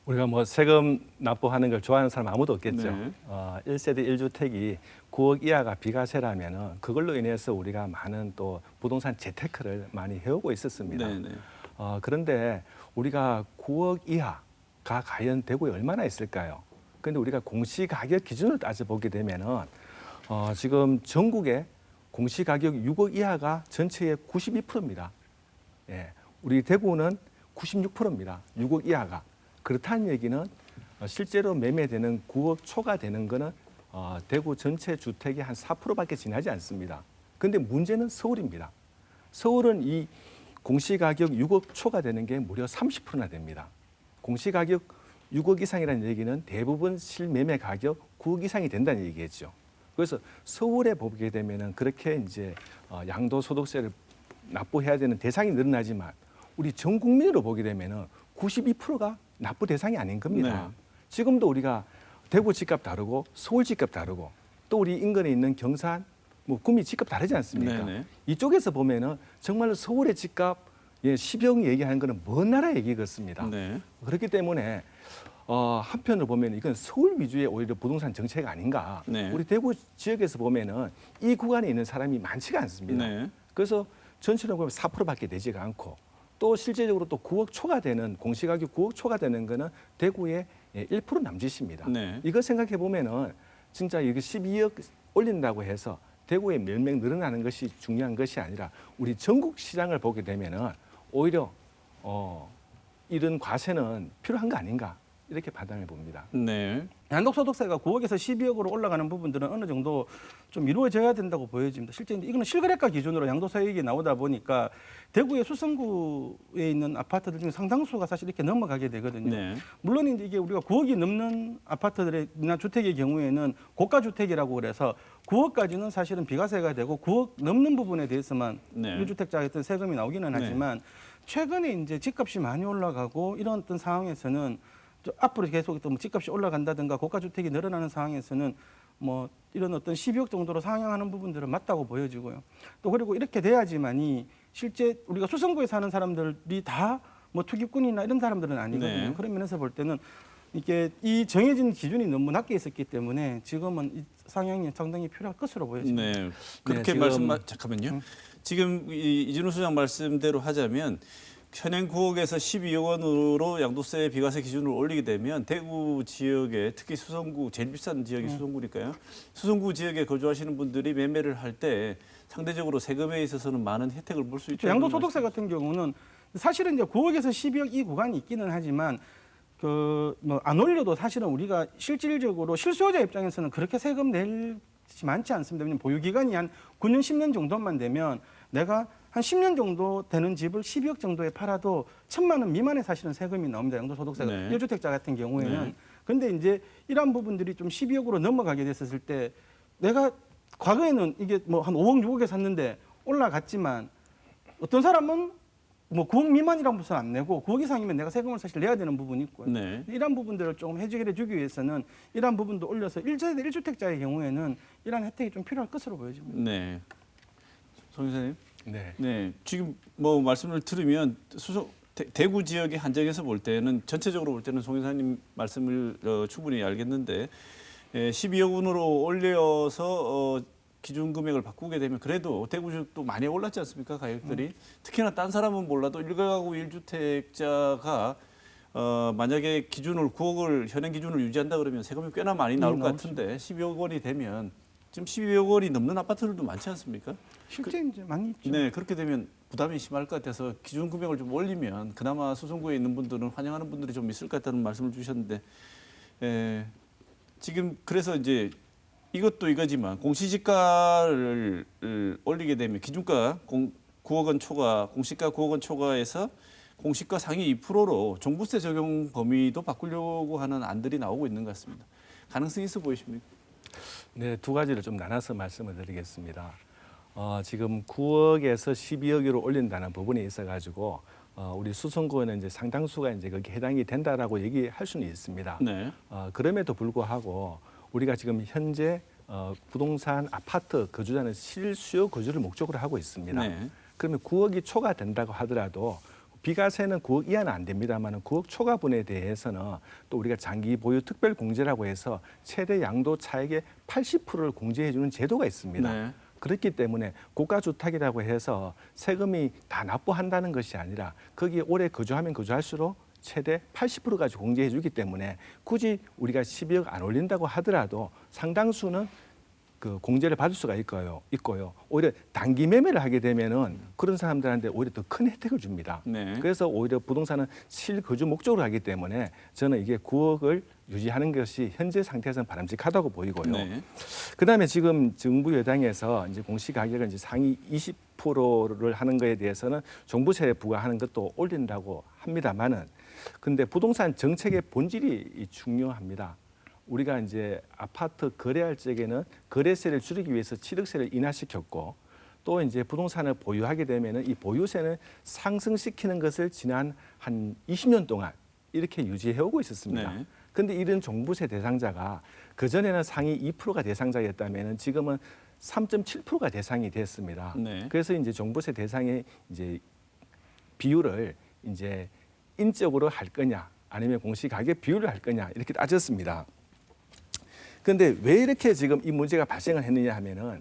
D: 우리가 뭐 세금 납부하는 걸 좋아하는 사람 아무도 없겠죠.
A: 네.
D: 1세대 1주택이 9억 이하가 비과세라면은 그걸로 인해서 우리가 많은 또 부동산 재테크를 많이 해오고 있었습니다.
A: 네, 네.
D: 그런데 우리가 9억 이하가 과연 대구에 얼마나 있을까요? 그런데 우리가 공시가격 기준을 따져보게 되면은 지금 전국에 공시가격 6억 이하가 전체의 92%입니다. 예, 우리 대구는 96%입니다. 6억 이하가. 그렇다는 얘기는 실제로 매매되는 9억 초가 되는 거는 대구 전체 주택의 한 4%밖에 지나지 않습니다. 그런데 문제는 서울입니다. 서울은 이 공시가격 6억 초가 되는 게 무려 30%나 됩니다. 공시가격 6억 이상이라는 얘기는 대부분 실매매 가격 9억 이상이 된다는 얘기겠죠. 그래서 서울에 보게 되면은 그렇게 이제 양도소득세를 납부해야 되는 대상이 늘어나지만 우리 전 국민으로 보게 되면은 92%가 납부 대상이 아닌 겁니다.
A: 네.
D: 지금도 우리가 대구 집값 다르고 서울 집값 다르고 또 우리 인근에 있는 경산, 뭐 구미 집값 다르지 않습니까?
A: 네네.
D: 이쪽에서 보면은 정말로 서울의 집값 10억 얘기하는 거는 먼 나라 얘기 같습니다.
A: 네.
D: 그렇기 때문에 한편으로 보면 이건 서울 위주의 오히려 부동산 정책 아닌가.
A: 네.
D: 우리 대구 지역에서 보면은 이 구간에 있는 사람이 많지가 않습니다.
A: 네.
D: 그래서 전체로 보면 4%밖에 되지가 않고 또 실제적으로 또 9억 초가 되는 공시가격 9억 초가 되는 거는 대구의 1% 남짓입니다.
A: 네.
D: 이거 생각해 보면은 진짜 이거 12억 올린다고 해서 대구에 몇 명 늘어나는 것이 중요한 것이 아니라 우리 전국 시장을 보게 되면은 오히려 이런 과세는 필요한 거 아닌가 이렇게 판단해 봅니다.
A: 네.
C: 양도소득세가 9억에서 12억으로 올라가는 부분들은 어느 정도 좀 이루어져야 된다고 보여집니다. 실제 이거는 실거래가 기준으로 양도세액이 나오다 보니까 대구의 수성구에 있는 아파트들 중에 상당수가 사실 이렇게 넘어가게 되거든요.
A: 네.
C: 물론 이제 이게 우리가 9억이 넘는 아파트들이나 주택의 경우에는 고가 주택이라고 그래서 9억까지는 사실은 비과세가 되고 9억 넘는 부분에 대해서만
A: 네.
C: 1주택자에 어떤 세금이 나오기는
A: 네.
C: 하지만 최근에 이제 집값이 많이 올라가고 이런 어떤 상황에서는 앞으로 계속 또 집값이 올라간다든가 고가주택이 늘어나는 상황에서는 뭐 이런 어떤 12억 정도로 상향하는 부분들은 맞다고 보여지고요. 또 그리고 이렇게 돼야지만이 실제 우리가 수성구에 사는 사람들이 다 뭐 투기꾼이나 이런 사람들은 아니거든요.
A: 네.
C: 그런 면에서 볼 때는 이게 이 정해진 기준이 너무 낮게 있었기 때문에 지금은 이 상향이 상당히 필요할 것으로 보여집니다.
A: 네, 그렇게
D: 지금-
A: 잠깐만요. 지금 이진우 소장 말씀대로 하자면 현행 9억에서 12억 원으로 양도세 비과세 기준을 올리게 되면 대구 지역에 특히 수성구 제일 비싼 지역이 수성구니까요. 수성구 지역에 거주하시는 분들이 매매를 할 때 상대적으로 세금에 있어서는 많은 혜택을 볼 수 있죠.
C: 양도소득세 같은 경우는 사실은 이제 9억에서 12억 이 구간이 있기는 하지만 그 뭐 안 올려도 사실은 우리가 실질적으로 실수요자 입장에서는 그렇게 세금 낼지 많지 않습니다. 왜냐하면 보유 기간이 한 9년, 10년 정도만 되면 내가 한 10년 정도 되는 집을 12억 정도에 팔아도 1,000만 원 미만의 사실은 세금이 나옵니다. 양도소득세가
A: 네.
C: 1주택자 같은 경우에는.
A: 네.
C: 근데 이제 이러한 부분들이 좀 12억으로 넘어가게 됐었을 때 내가 과거에는 이게 뭐 한 5억, 6억에 샀는데 올라갔지만 어떤 사람은 뭐 9억 미만이라는 것은 안 내고 9억 이상이면 내가 세금을 사실 내야 되는 부분이 있고요.
A: 네.
C: 이러한 부분들을 조금 해결해 주기 위해서는 이러한 부분도 올려서 1세대 1주택자의 경우에는 이러한 혜택이 좀 필요할 것으로 보여집니다.
A: 네. 송 기자님.
D: 네.
A: 네. 지금 뭐 말씀을 들으면 대구 지역에 한정해서 볼 때는 전체적으로 볼 때는 송 기자님 말씀을 충분히 알겠는데 12억 원으로 올려서 기준 금액을 바꾸게 되면 그래도 대구 지역도 많이 올랐지 않습니까? 가격들이. 특히나 딴 사람은 몰라도 1가구 1주택자가 만약에 기준을 9억을 현행 기준을 유지한다 그러면 세금이 꽤나 많이 나올 것 같은데 12억 원이 되면 지금 12억 원이 넘는 아파트들도 많지 않습니까?
C: 실제 이제 많이 있죠.
A: 네, 그렇게 되면 부담이 심할 것 같아서 기준 금액을 좀 올리면 그나마 수성구에 있는 분들은 환영하는 분들이 좀 있을 것 같다는 말씀을 주셨는데 지금 그래서 이제 이것도 이거지만 공시지가를 올리게 되면 기준가 9억 원 초과, 공시가 9억 원 초과에서 공시가 상위 2%로 종부세 적용 범위도 바꾸려고 하는 안들이 나오고 있는 것 같습니다. 가능성이 있어 보이십니까?
D: 네, 두 가지를 좀 나눠서 말씀을 드리겠습니다. 지금 9억에서 12억으로 올린다는 부분이 있어가지고 우리 수성구는 이제 상당수가 이제 거기 해당이 된다라고 얘기할 수는 있습니다.
A: 네.
D: 그럼에도 불구하고 우리가 지금 현재 부동산 아파트 거주자는 실수요 거주를 목적으로 하고 있습니다.
A: 네.
D: 그러면 9억이 초과된다고 하더라도 비과세는 9억 이하는 안 됩니다만 9억 초과분에 대해서는 또 우리가 장기 보유 특별 공제라고 해서 최대 양도 차액의 80%를 공제해 주는 제도가 있습니다.
A: 네.
D: 그렇기 때문에 고가주택이라고 해서 세금이 다 납부한다는 것이 아니라 거기에 오래 거주하면 거주할수록 최대 80%까지 공제해 주기 때문에 굳이 우리가 12억 안 올린다고 하더라도 상당수는 그 공제를 받을 수가 있고요. 오히려 단기 매매를 하게 되면은 그런 사람들한테 오히려 더 큰 혜택을 줍니다.
A: 네.
D: 그래서 오히려 부동산은 실거주 목적으로 하기 때문에 저는 이게 9억을 유지하는 것이 현재 상태에서는 바람직하다고 보이고요.
A: 네.
D: 그다음에 지금 정부 여당에서 이제 공시 가격을 이제 상위 20%를 하는 거에 대해서는 종부세 부과하는 것도 올린다고 합니다만은 근데 부동산 정책의 본질이 중요합니다. 우리가 이제 아파트 거래할 적에는 거래세를 줄이기 위해서 취득세를 인하시켰고 또 이제 부동산을 보유하게 되면은 이 보유세는 상승시키는 것을 지난 한 20년 동안 이렇게 유지해 오고 있었습니다.
A: 네.
D: 근데 이런 종부세 대상자가 그전에는 상위 2%가 대상자였다면은 지금은 3.7%가 대상이 됐습니다.
A: 네.
D: 그래서 이제 종부세 대상의 이제 비율을 이제 인적으로 할 거냐 아니면 공시 가격 비율을 할 거냐 이렇게 따졌습니다. 그런데 왜 이렇게 지금 이 문제가 발생을 했느냐 하면은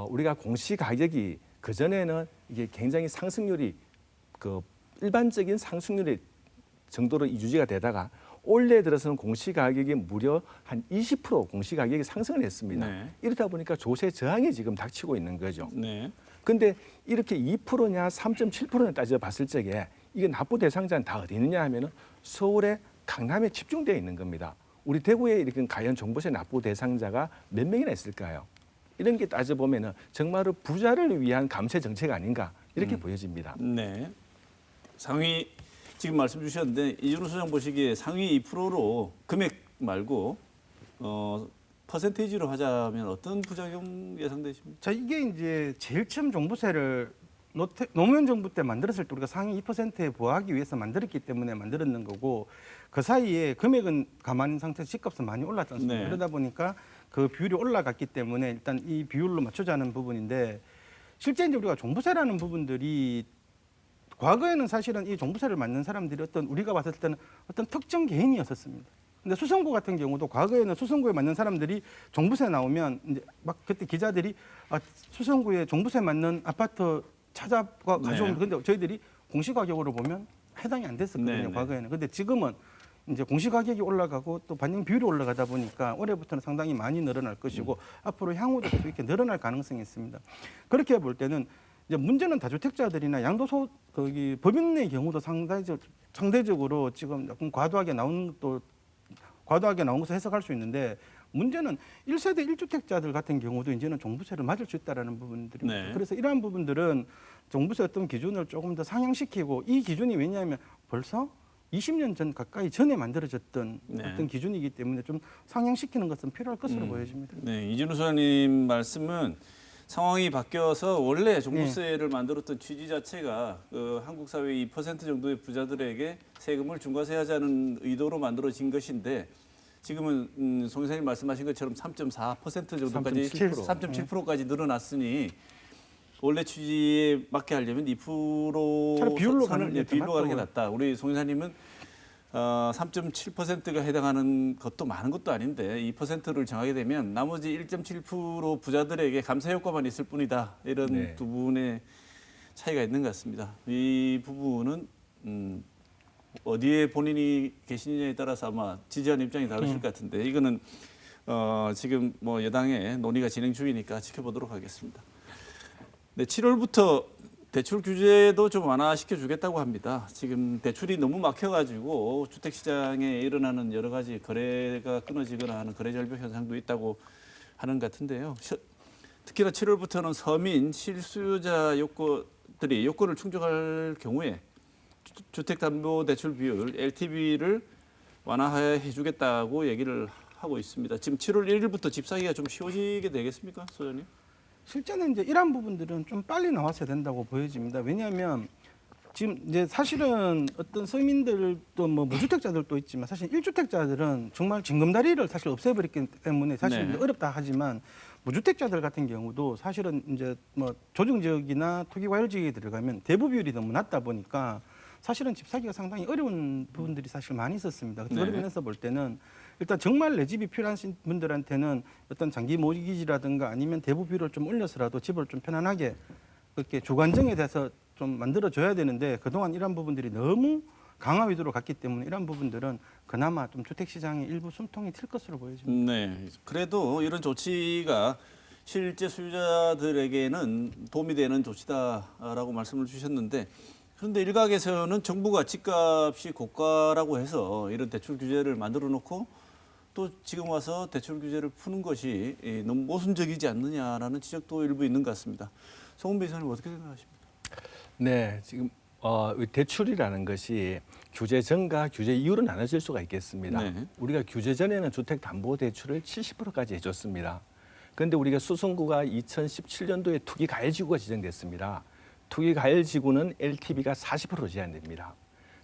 D: 우리가 공시 가격이 그 전에는 이게 굉장히 상승률이 그 일반적인 상승률의 정도로 유지가 되다가 올해 들어서는 공시 가격이 무려 한 20% 공시 가격이 상승을 했습니다.
A: 네.
D: 이러다 보니까 조세 저항이 지금 닥치고 있는 거죠.
A: 네.
D: 근데 이렇게 2%냐 3.7%냐 따져봤을 적에 이게 납부 대상자는 다 어디 있느냐 하면은 서울의 강남에 집중되어 있는 겁니다. 우리 대구에 이렇게 과연 종부세 납부 대상자가 몇 명이나 있을까요? 이런 게 따져보면은 정말로 부자를 위한 감세 정책 아닌가 이렇게 보여집니다.
A: 네. 상위 지금 말씀 주셨는데 이준호 소장 보시기에 상위 2%로 금액 말고 퍼센테이지로 하자면 어떤 부작용 예상되십니까?
C: 자, 이게 이제 제일 처음 종부세를 노무현 정부 때 만들었을 때 우리가 상위 2%에 부합하기 위해서 만들었기 때문에 만들었는 거고 그 사이에 금액은 가만히 상태에서 집값은 많이 올랐지 않습니까?
A: 네.
C: 그러다 보니까 그 비율이 올라갔기 때문에 일단 이 비율로 맞추자는 부분인데 실제 이제 우리가 종부세라는 부분들이 과거에는 사실은 이 종부세를 맞는 사람들이 어떤 우리가 봤을 때는 어떤 특정 개인이었었습니다. 근데 수성구 같은 경우도 과거에는 수성구에 맞는 사람들이 종부세 나오면 이제 막 그때 기자들이 수성구에 종부세 맞는 아파트 찾아가 가져오면 근데 저희들이 공시가격으로 보면 해당이 안 됐었거든요.
A: 네.
C: 과거에는. 근데 지금은 이제 공시가격이 올라가고 또 반영 비율이 올라가다 보니까 올해부터는 상당히 많이 늘어날 것이고 앞으로 향후도 계속 이렇게 늘어날 가능성이 있습니다. 그렇게 볼 때는 이제 문제는 다주택자들이나 양도소 거기 법인의 경우도 상대적으로 지금 조금 과도하게 나온 것을 해석할 수 있는데 문제는 1세대 1주택자들 같은 경우도 이제는 종부세를 맞을 수 있다라는 부분들입니다.
A: 네.
C: 그래서 이러한 부분들은 종부세 어떤 기준을 조금 더 상향시키고 이 기준이 왜냐하면 벌써 20년 전 가까이 전에 만들어졌던
A: 네.
C: 어떤 기준이기 때문에 좀 상향시키는 것은 필요할 것으로 보여집니다.
A: 네, 이진우 소장님 말씀은 상황이 바뀌어서 원래 종부세를 만들었던 취지 자체가 한국 사회 2% 정도의 부자들에게 세금을 중과세하자는 의도로 만들어진 것인데 지금은 송 이사님 말씀하신 것처럼 3.4% 정도까지 3.7%까지 늘어났으니 원래 취지에 맞게 하려면 2%
C: 차라리 비율로
A: 선을
C: 가는 게
A: 비율로 가는 게
C: 맞다고.
A: 낫다. 우리 송 이사님은 3.7%가 해당하는 것도 많은 것도 아닌데 2%를 정하게 되면 나머지 1.7% 부자들에게 감세 효과만 있을 뿐이다. 이런
D: 네.
A: 두 부분의 차이가 있는 것 같습니다. 이 부분은 어디에 본인이 계시느냐에 따라서 아마 지지하는 입장이 다르실 것 같은데 이거는 지금 뭐 여당의 논의가 진행 중이니까 지켜보도록 하겠습니다. 네, 7월부터 대출 규제도 좀 완화시켜 주겠다고 합니다. 지금 대출이 너무 막혀가지고 주택시장에 일어나는 여러 가지 거래가 끊어지거나 하는 거래 절벽 현상도 있다고 하는 것 같은데요. 특히나 7월부터는 서민 실수요자 요건을 충족할 경우에 주택담보대출 비율 LTV를 완화해 주겠다고 얘기를 하고 있습니다. 지금 7월 1일부터 집 사기가 좀 쉬워지게 되겠습니까, 소장님?
C: 실제는 이제 이러한 부분들은 좀 빨리 나왔어야 된다고 보여집니다. 왜냐하면 지금 이제 사실은 어떤 서민들도 뭐 무주택자들도 있지만 사실 1주택자들은 정말 징검다리를 사실 없애버렸기 때문에 사실
A: 네.
C: 이제 어렵다 하지만 무주택자들 같은 경우도 사실은 이제 뭐 조정지역이나 토기과열지역에 들어가면 대부 비율이 너무 낮다 보니까 사실은 집 사기가 상당히 어려운 부분들이 사실 많이 있었습니다.
A: 네.
C: 그런 면에서 볼 때는 일단 정말 내 집이 필요하신 분들한테는 어떤 장기 모기지라든가 아니면 대부 비율을 좀 올려서라도 집을 좀 편안하게 그렇게 주관정에 대해서 좀 만들어줘야 되는데 그동안 이런 부분들이 너무 강화 위주로 갔기 때문에 이런 부분들은 그나마 좀 주택시장의 일부 숨통이 튈 것으로 보여집니다.
A: 네. 그래도 이런 조치가 실제 소유자들에게는 도움이 되는 조치다라고 말씀을 주셨는데 그런데 일각에서는 정부가 집값이 고가라고 해서 이런 대출 규제를 만들어 놓고 또 지금 와서 대출 규제를 푸는 것이 너무 모순적이지 않느냐라는 지적도 일부 있는 것 같습니다. 송은배 이사님 어떻게 생각하십니까?
D: 네, 지금 대출이라는 것이 규제 전과 규제 이후로 나눠질 수가 있겠습니다.
A: 네.
D: 우리가 규제 전에는 주택담보대출을 70%까지 해줬습니다. 그런데 우리가 수성구가 2017년도에 투기가해지구가 지정됐습니다. 투기가해지구는 LTV가 40%로 제한됩니다.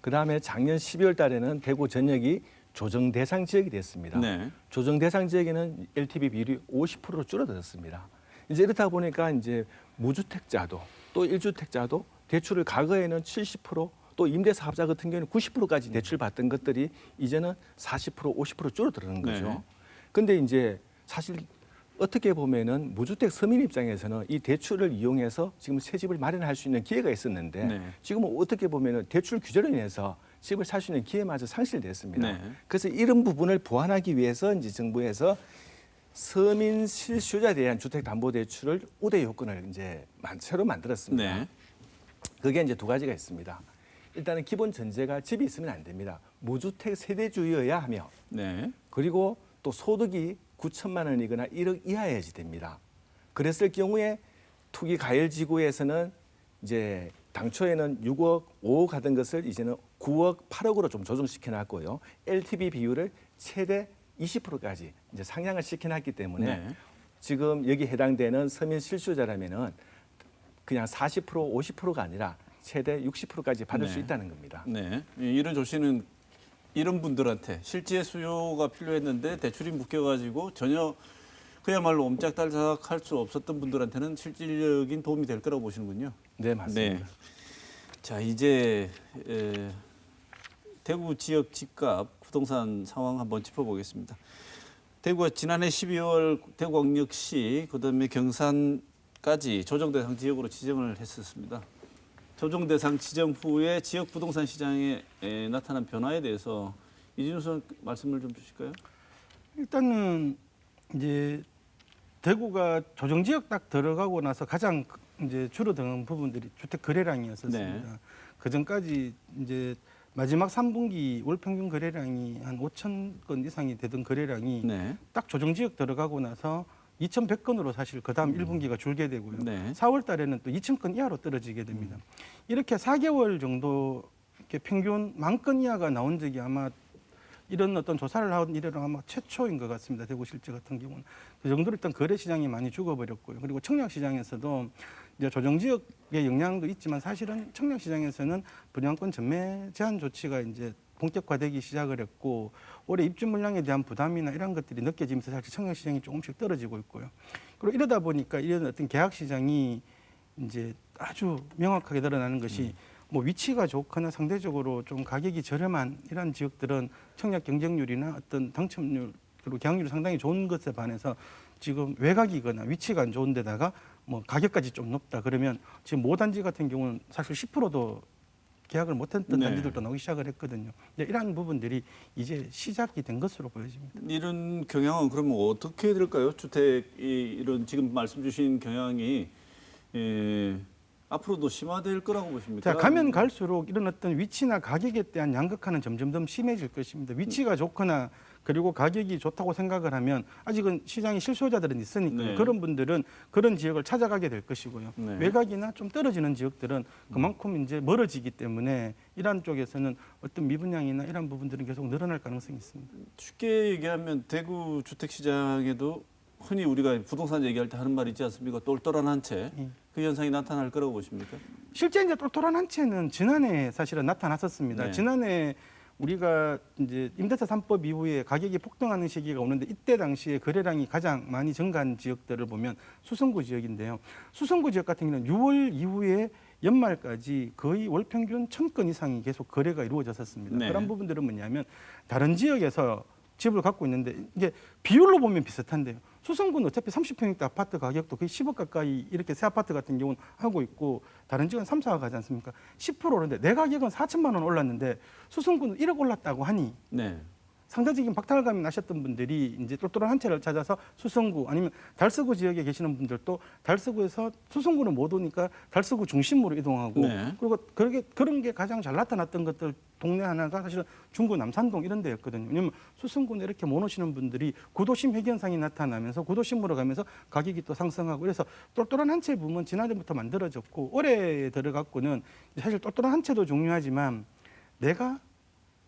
D: 그다음에 작년 12월 달에는 대구 전역이 조정 대상 지역이 됐습니다.
A: 네.
D: 조정 대상 지역에는 LTV 비율이 50%로 줄어들었습니다. 이제 이렇다 보니까 이제 무주택자도 또 1주택자도 대출을 과거에는 70%, 또 임대사업자 같은 경우는 90%까지 대출 받던 것들이 이제는 40%, 50% 줄어드는 거죠.
A: 네.
D: 근데 이제 사실 어떻게 보면은 무주택 서민 입장에서는 이 대출을 이용해서 지금 새 집을 마련할 수 있는 기회가 있었는데
A: 네.
D: 지금은 어떻게 보면은 대출 규제로 인해서 집을 살 수 있는 기회마저 상실됐습니다.
A: 네.
D: 그래서 이런 부분을 보완하기 위해서 이제 정부에서 서민 실수요자에 대한 주택담보대출을 우대 요건을 이제 새로 만들었습니다.
A: 네.
D: 그게 이제 두 가지가 있습니다. 일단은 기본 전제가 집이 있으면 안 됩니다. 무주택 세대주여야 하며
A: 네.
D: 그리고 또 소득이 9천만 원이거나 1억 이하여야지 됩니다. 그랬을 경우에 투기 가열 지구에서는 이제 당초에는 6억, 5억 하던 것을 이제는 9억, 8억으로 좀 조정시켜 놨고요. LTV 비율을 최대 20%까지 이제 상향을 시켜 놨기 때문에
A: 네.
D: 지금 여기 해당되는 서민 실수요자라면은 그냥 40%, 50%가 아니라 최대 60%까지 받을 수
A: 네.
D: 있다는 겁니다.
A: 네. 이런 조치는 이런 분들한테 실제 수요가 필요했는데 대출이 묶여가지고 전혀 그야말로 옴짝달싹할 수 없었던 분들한테는 실질적인 도움이 될 거라고 보시는군요.
D: 네, 맞습니다.
A: 네. 자, 이제 대구 지역 집값 부동산 상황 한번 짚어보겠습니다. 대구가 지난해 12월 대구광역시 그다음에 경산까지 조정대상 지역으로 지정을 했었습니다. 조정대상 지정 후에 지역 부동산 시장에 나타난 변화에 대해서 이진우 선 말씀을 좀 주실까요?
C: 일단은 이제 대구가 조정지역 딱 들어가고 나서 가장 이제 줄어든 부분들이 주택 거래량이었었습니다.
A: 네.
C: 그 전까지 이제 마지막 3분기 월 평균 거래량이 한 5천 건 이상이 되던 거래량이
A: 네.
C: 딱 조정지역 들어가고 나서 2,100건으로 사실 그 다음 1분기가 줄게 되고요.
A: 네.
C: 4월 달에는 또 2,000건 이하로 떨어지게 됩니다. 이렇게 4개월 정도 이렇게 평균 10,000건 이하가 나온 적이 아마 이런 어떤 조사를 한 이래로 아마 최초인 것 같습니다. 대구 실제 같은 경우는 그 정도로 일단 거래 시장이 많이 죽어버렸고요. 그리고 청약 시장에서도 이제 조정 지역의 영향도 있지만 사실은 청약 시장에서는 분양권 전매 제한 조치가 이제 본격화되기 시작을 했고 올해 입주 물량에 대한 부담이나 이런 것들이 느껴지면서 사실 청약 시장이 조금씩 떨어지고 있고요. 그리고 이러다 보니까 이런 어떤 계약 시장이 이제 아주 명확하게 드러나는 것이 뭐 위치가 좋거나 상대적으로 좀 가격이 저렴한 이런 지역들은 청약 경쟁률이나 어떤 당첨률 그리고 계약률이 상당히 좋은 것에 반해서 지금 외곽이거나 위치가 안 좋은 데다가 뭐 가격까지 좀 높다 그러면 지금 모 단지 같은 경우는 사실 10%도 계약을 못했던
A: 네.
C: 단지들도 나오기 시작을 했거든요. 이러한 부분들이 이제 시작이 된 것으로 보여집니다.
A: 이런 경향은 그러면 어떻게 될까요? 주택이 이런 지금 말씀 주신 경향이 앞으로도 심화될 거라고 보십니까?
C: 자, 가면 갈수록 이런 어떤 위치나 가격에 대한 양극화는 점점 더 심해질 것입니다. 위치가 좋거나 그리고 가격이 좋다고 생각을 하면 아직은 시장에 실수요자들은 있으니까
A: 네.
C: 그런 분들은 그런 지역을 찾아가게 될 것이고요.
A: 네.
C: 외곽이나 좀 떨어지는 지역들은 그만큼 이제 멀어지기 때문에 이러한 쪽에서는 어떤 미분양이나 이런 부분들은 계속 늘어날 가능성이 있습니다.
A: 쉽게 얘기하면 대구 주택 시장에도 흔히 우리가 부동산 얘기할 때 하는 말이 있지 않습니까? 똘똘한 한 채. 그 현상이 나타날 거라고 보십니까?
C: 실제 이제 똘똘한 한 채는 지난해 사실은 나타났었습니다.
A: 네.
C: 지난해 우리가 이제 임대차 3법 이후에 가격이 폭등하는 시기가 오는데 이때 당시에 거래량이 가장 많이 증가한 지역들을 보면 수성구 지역인데요. 수성구 지역 같은 경우는 6월 이후에 연말까지 거의 월 평균 1,000건 이상이 계속 거래가 이루어졌었습니다.
A: 네.
C: 그런 부분들은 뭐냐면 다른 지역에서 집을 갖고 있는데 이게 비율로 보면 비슷한데요. 수성구는 어차피 30평대 아파트 가격도 거의 10억 가까이 이렇게 새 아파트 같은 경우는 하고 있고 다른 지역은 3, 4억 하지 않습니까? 10% 오르는데 내 가격은 4천만 원 올랐는데 수성구는 1억 올랐다고 하니
A: 네.
C: 상대적인 박탈감이 나셨던 분들이 이제 똘똘한 한 채를 찾아서 수성구 아니면 달서구 지역에 계시는 분들도 달서구에서 수성구는 못 오니까 달서구 중심으로 이동하고
A: 네.
C: 그리고 그런 게 가장 잘 나타났던 것들 동네 하나가 사실은 중구 남산동 이런 데였거든요. 왜냐하면 수성구는 이렇게 못 오시는 분들이 구도심 회견상이 나타나면서 구도심으로 가면서 가격이 또 상승하고 그래서 똘똘한 한 채 부분 지난해부터 만들어졌고 올해 들어갔고는 사실 똘똘한 한 채도 중요하지만 내가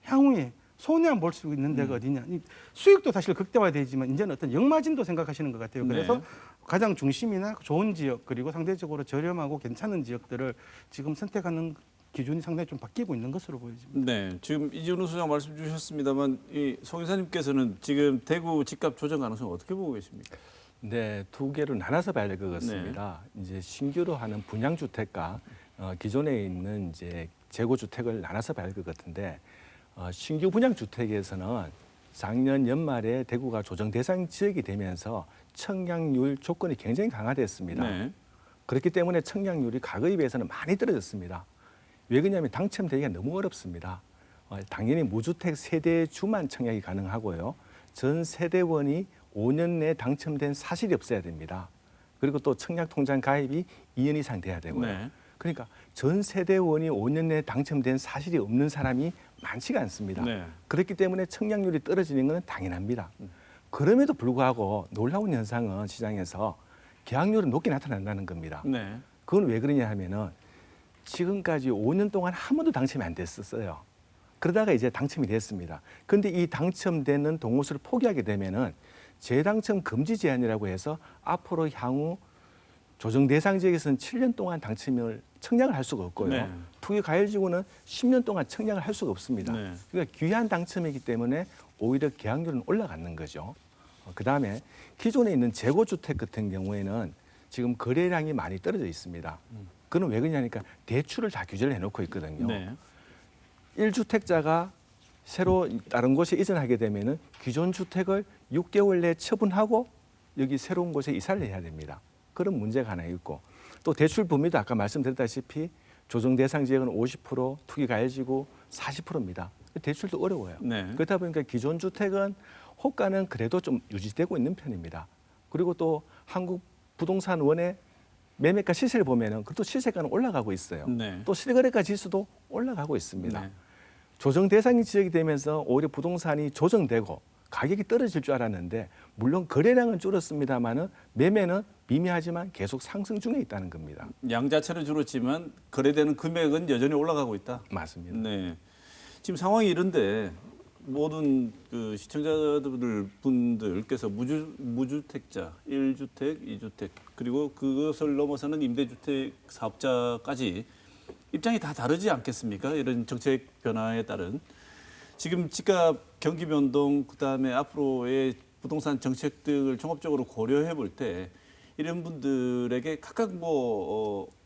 C: 향후에 손해만 볼 수 있는 데가 어디냐. 이 수익도 사실 극대화되지만 이제는 어떤 역마진도 생각하시는 것 같아요. 그래서
A: 네.
C: 가장 중심이나 좋은 지역 그리고 상대적으로 저렴하고 괜찮은 지역들을 지금 선택하는 기준이 상당히 좀 바뀌고 있는 것으로 보여집니다.
A: 네. 지금 이진우 소장 말씀 주셨습니다만 이 송 이사님께서는 지금 대구 집값 조정 가능성 어떻게 보고 계십니까?
D: 네, 두 개로 나눠서 봐야 될 것 같습니다. 이제 신규로 하는 분양 주택과 기존에 있는 이제 재고 주택을 나눠서 봐야 할 것 같은데 신규 분양 주택에서는 작년 연말에 대구가 조정 대상 지역이 되면서 청약률 조건이 굉장히 강화됐습니다.
A: 네.
D: 그렇기 때문에 청약률이 과거에 비해서는 많이 떨어졌습니다. 왜 그러냐면 당첨되기가 너무 어렵습니다. 당연히 무주택 세대주만 청약이 가능하고요. 전 세대원이 5년 내에 당첨된 사실이 없어야 됩니다. 그리고 또 청약통장 가입이 2년 이상 돼야 되고요.
A: 네.
D: 그러니까 전 세대원이 5년 내에 당첨된 사실이 없는 사람이 많지가 않습니다.
A: 네.
D: 그렇기 때문에 청약률이 떨어지는 것은 당연합니다. 그럼에도 불구하고 놀라운 현상은 시장에서 계약률은 높게 나타난다는 겁니다.
A: 네.
D: 그건 왜 그러냐 하면은 지금까지 5년 동안 한 번도 당첨이 안 됐었어요. 그러다가 이제 당첨이 됐습니다. 그런데 이 당첨되는 동호수를 포기하게 되면은 재당첨 금지 제한이라고 해서 앞으로 향후 조정 대상 지역에서는 7년 동안 당첨을 청약을 할 수가 없고요.
A: 네.
D: 투기 과열지구는 10년 동안 청약을 할 수가 없습니다.
A: 네.
D: 그러니까 귀한 당첨이기 때문에 오히려 계약률은 올라가는 거죠. 그다음에 기존에 있는 재고주택 같은 경우에는 지금 거래량이 많이 떨어져 있습니다. 그건 왜 그러냐니까 대출을 다 규제를 해놓고 있거든요.
A: 네.
D: 1주택자가 새로 다른 곳에 이전하게 되면은 기존 주택을 6개월 내에 처분하고 여기 새로운 곳에 이사를 해야 됩니다. 그런 문제가 하나 있고 또 대출 범위도 아까 말씀드렸다시피 조정 대상 지역은 50%, 투기 가열지구 40%입니다. 대출도 어려워요.
A: 네.
D: 그렇다 보니까 기존 주택은 호가는 그래도 좀 유지되고 있는 편입니다. 그리고 또 한국 부동산원의 매매가 시세를 보면은 그것도 시세가는 올라가고 있어요.
A: 네.
D: 또 실거래가 지수도 올라가고 있습니다.
A: 네.
D: 조정 대상이 지역이 되면서 오히려 부동산이 조정되고 가격이 떨어질 줄 알았는데 물론 거래량은 줄었습니다만은 매매는 미미하지만 계속 상승 중에 있다는 겁니다.
A: 양자체는 줄었지만 거래되는 금액은 여전히 올라가고 있다.
D: 맞습니다.
A: 네. 지금 상황이 이런데 모든 그 시청자들 분들께서 무주택자, 1주택, 2주택 그리고 그것을 넘어서는 임대주택 사업자까지 입장이 다 다르지 않겠습니까? 이런 정책 변화에 따른 지금 집값 경기 변동 그다음에 앞으로의 부동산 정책 등을 종합적으로 고려해 볼 때 이런 분들에게 각각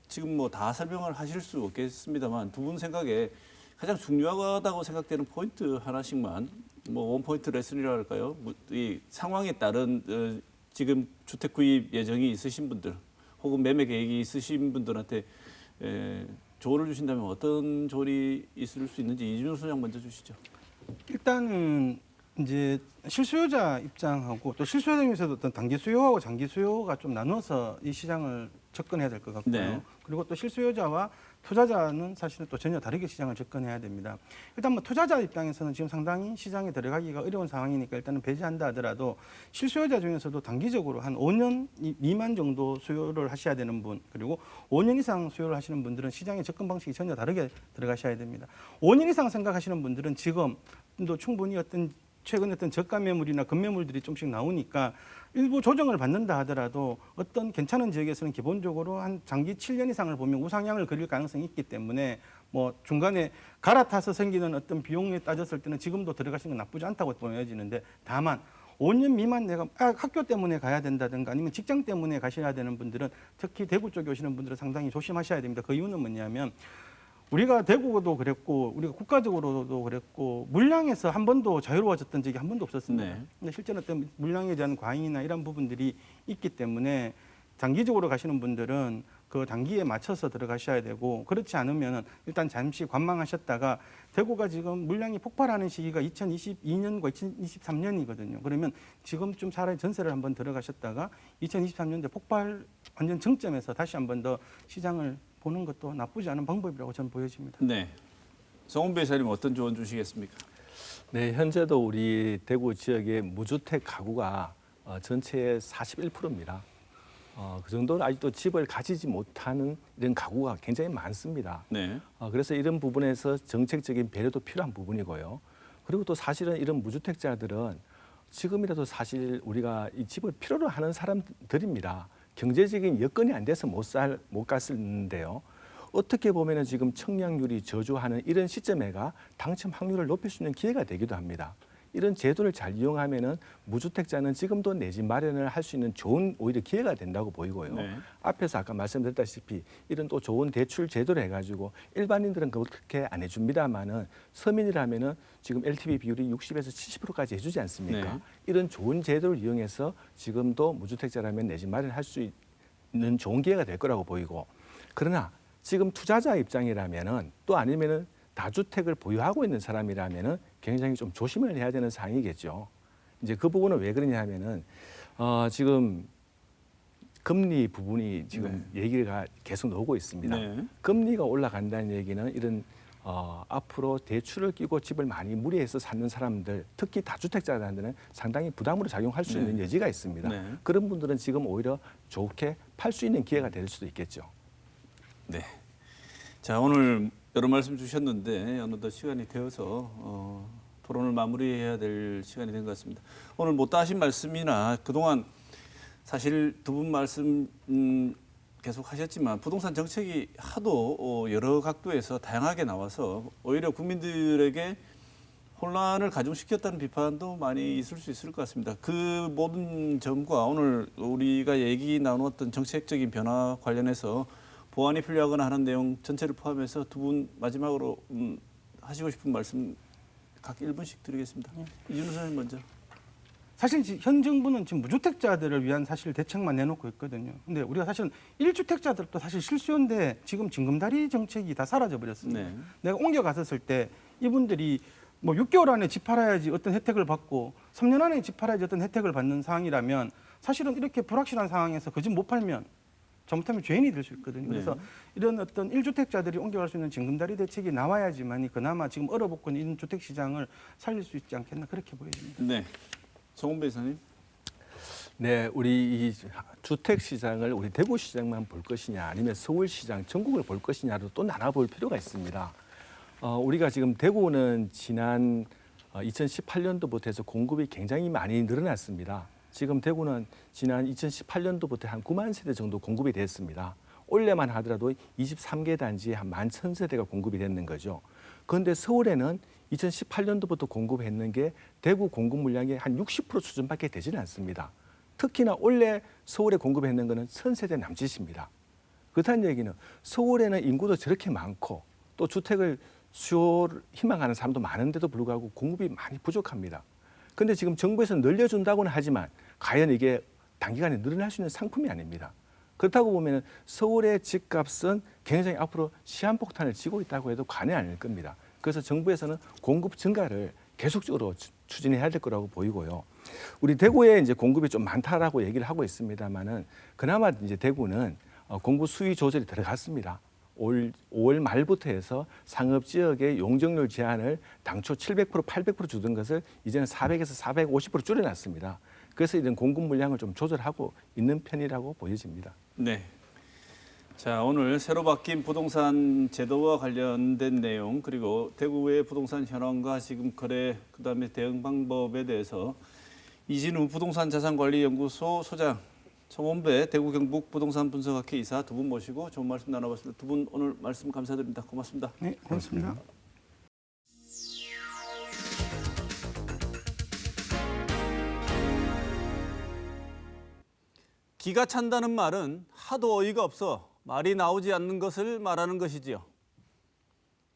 A: 지금 뭐 다 설명을 하실 수 없겠습니다만 두 분 생각에 가장 중요하다고 생각되는 포인트 하나씩만 뭐 원포인트 레슨이라 할까요? 이 상황에 따른 지금 주택 구입 예정이 있으신 분들 혹은 매매 계획이 있으신 분들한테 조언을 주신다면 어떤 조언이 있을 수 있는지 이준호 소장 먼저 주시죠.
C: 일단은 이제 실수요자 입장하고 또 실수요자 중에서도 어떤 단기 수요하고 장기 수요가 좀 나눠서 이 시장을 접근해야 될 것 같고요.
A: 네.
C: 그리고 또 실수요자와 투자자는 사실은 또 전혀 다르게 시장을 접근해야 됩니다. 일단 뭐 투자자 입장에서는 지금 상당히 시장에 들어가기가 어려운 상황이니까 일단은 배제한다 하더라도 실수요자 중에서도 단기적으로 한 5년 미만 정도 수요를 하셔야 되는 분 그리고 5년 이상 수요를 하시는 분들은 시장의 접근 방식이 전혀 다르게 들어가셔야 됩니다. 5년 이상 생각하시는 분들은 지금도 충분히 최근 어떤 저가 매물이나 급매물들이 좀씩 나오니까 일부 조정을 받는다 하더라도 어떤 괜찮은 지역에서는 기본적으로 한 장기 7년 이상을 보면 우상향을 그릴 가능성이 있기 때문에 뭐 중간에 갈아타서 생기는 어떤 비용에 따졌을 때는 지금도 들어가시는 건 나쁘지 않다고 보여지는데 다만 5년 미만 내가 학교 때문에 가야 된다든가 아니면 직장 때문에 가셔야 되는 분들은 특히 대구 쪽에 오시는 분들은 상당히 조심하셔야 됩니다. 그 이유는 뭐냐면 우리가 대구도 그랬고 우리가 국가적으로도 그랬고 물량에서 한 번도 자유로워졌던 적이 한 번도 없었습니다.
A: 네.
C: 근데 실제로 어떤 물량에 대한 과잉이나 이런 부분들이 있기 때문에 장기적으로 가시는 분들은 그 단기에 맞춰서 들어가셔야 되고 그렇지 않으면 일단 잠시 관망하셨다가 대구가 지금 물량이 폭발하는 시기가 2022년과 2023년이거든요. 그러면 지금쯤 차라리 전세를 한번 들어가셨다가 2023년대 폭발 완전 정점에서 다시 한번 더 시장을 보는 것도 나쁘지 않은 방법이라고 저는 보여집니다.
A: 네. 성훈 이사님 어떤 조언 주시겠습니까?
D: 네, 현재도 우리 대구 지역의 무주택 가구가 전체의 41%입니다. 그 정도는 아직도 집을 가지지 못하는 이런 가구가 굉장히 많습니다.
A: 네.
D: 그래서 이런 부분에서 정책적인 배려도 필요한 부분이고요. 그리고 또 사실은 이런 무주택자들은 지금이라도 사실 우리가 이 집을 필요로 하는 사람들입니다. 경제적인 여건이 안 돼서 못 갔는데요. 어떻게 보면은 지금 청약률이 저조하는 이런 시점에가 당첨 확률을 높일 수 있는 기회가 되기도 합니다. 이런 제도를 잘 이용하면은 무주택자는 지금도 내 집 마련을 할 수 있는 좋은 오히려 기회가 된다고 보이고요.
A: 네.
D: 앞에서 아까 말씀드렸다시피 이런 또 좋은 대출 제도를 해가지고 일반인들은 그렇게 안 해줍니다만은 서민이라면은 지금 LTV 비율이 60에서 70%까지 해주지 않습니까?
A: 네.
D: 이런 좋은 제도를 이용해서 지금도 무주택자라면 내 집 마련할 수 있는 좋은 기회가 될 거라고 보이고 그러나 지금 투자자 입장이라면은 또 아니면은 다주택을 보유하고 있는 사람이라면은 굉장히 좀 조심을 해야 되는 사항이겠죠. 이제 그 부분은 왜 그러냐 하면은 지금 금리 부분이 지금 얘기가 계속 나오고 있습니다.
A: 네.
D: 금리가 올라간다는 얘기는 이런 앞으로 대출을 끼고 집을 많이 무리해서 사는 사람들, 특히 다주택자들한테는 상당히 부담으로 작용할 수 있는 여지가 있습니다.
A: 네.
D: 그런 분들은 지금 오히려 좋게 팔 수 있는 기회가 될 수도 있겠죠.
A: 네. 자, 오늘 여러 말씀 주셨는데 어느덧 시간이 되어서 토론을 마무리해야 될 시간이 된 것 같습니다. 오늘 못다 하신 말씀이나 그동안 사실 두 분 말씀 계속 하셨지만 부동산 정책이 하도 여러 각도에서 다양하게 나와서 오히려 국민들에게 혼란을 가중시켰다는 비판도 많이 있을 수 있을 것 같습니다. 그 모든 점과 오늘 우리가 얘기 나누었던 정책적인 변화 관련해서 보완이 필요하거나 하는 내용 전체를 포함해서 두 분 마지막으로 하시고 싶은 말씀 각 1분씩 드리겠습니다. 이준우 선생님 먼저.
C: 사실 현 정부는 지금 무주택자들을 위한 사실 대책만 내놓고 있거든요. 근데 우리가 사실은 1주택자들도 사실 실수요인데 지금 징검다리 정책이 다 사라져 버렸습니다.
A: 네.
C: 내가 옮겨 갔었을 때 이분들이 뭐 6개월 안에 집 팔아야지 어떤 혜택을 받고 3년 안에 집 팔아야지 어떤 혜택을 받는 상황이라면 사실은 이렇게 불확실한 상황에서 그 집 못 팔면 잘못하면 죄인이 될 수 있거든요. 그래서 이런 어떤 1주택자들이 옮겨갈 수 있는 징검다리 대책이 나와야지만이 그나마 지금 얼어붙고 있는 주택 시장을 살릴 수 있지 않겠나 그렇게 보여집니다.
A: 네. 송은배 이사님.
D: 네, 우리 이 주택 시장을 우리 대구 시장만 볼 것이냐 아니면 서울 시장 전국을 볼 것이냐로 또 나눠볼 필요가 있습니다. 우리가 지금 대구는 지난 2018년도부터 해서 공급이 굉장히 많이 늘어났습니다. 지금 대구는 지난 2018년도부터 한 9만 세대 정도 공급이 됐습니다. 올해만 하더라도 23개 단지에 한 11,000세대가 공급이 됐는 거죠. 그런데 서울에는 2018년도부터 공급했는 게 대구 공급 물량의 한 60% 수준밖에 되지는 않습니다. 특히나 올해 서울에 공급했는 거는 1,000세대 남짓입니다. 그렇다는 얘기는 서울에는 인구도 저렇게 많고 또 주택을 수요를 희망하는 사람도 많은데도 불구하고 공급이 많이 부족합니다. 그런데 지금 정부에서 늘려준다고는 하지만 과연 이게 단기간에 늘어날 수 있는 상품이 아닙니다. 그렇다고 보면 서울의 집값은 굉장히 앞으로 시한폭탄을 치고 있다고 해도 과언이 아닐 겁니다. 그래서 정부에서는 공급 증가를 계속적으로 추진해야 될 거라고 보이고요. 우리 대구에 이제 공급이 좀 많다라고 얘기를 하고 있습니다만은 그나마 이제 대구는 공급 수위 조절이 들어갔습니다. 올 5월 말부터 해서 상업 지역의 용적률 제한을 당초 700%, 800% 주던 것을 이제는 400에서 450% 줄여놨습니다. 그래서 이런 공급 물량을 좀 조절하고 있는 편이라고 보여집니다.
A: 네. 자, 오늘 새로 바뀐 부동산 제도와 관련된 내용 그리고 대구의 부동산 현황과 지금 거래 그다음에 대응 방법에 대해서 이진우 부동산 자산관리연구소 소장, 송은배 대구 경북 부동산 분석학회 이사 두 분 모시고 좋은 말씀 나눠봤습니다. 두 분 오늘 말씀 감사드립니다. 고맙습니다.
C: 네, 고맙습니다.
A: 기가 찬다는 말은 하도 어이가 없어 말이 나오지 않는 것을 말하는 것이지요.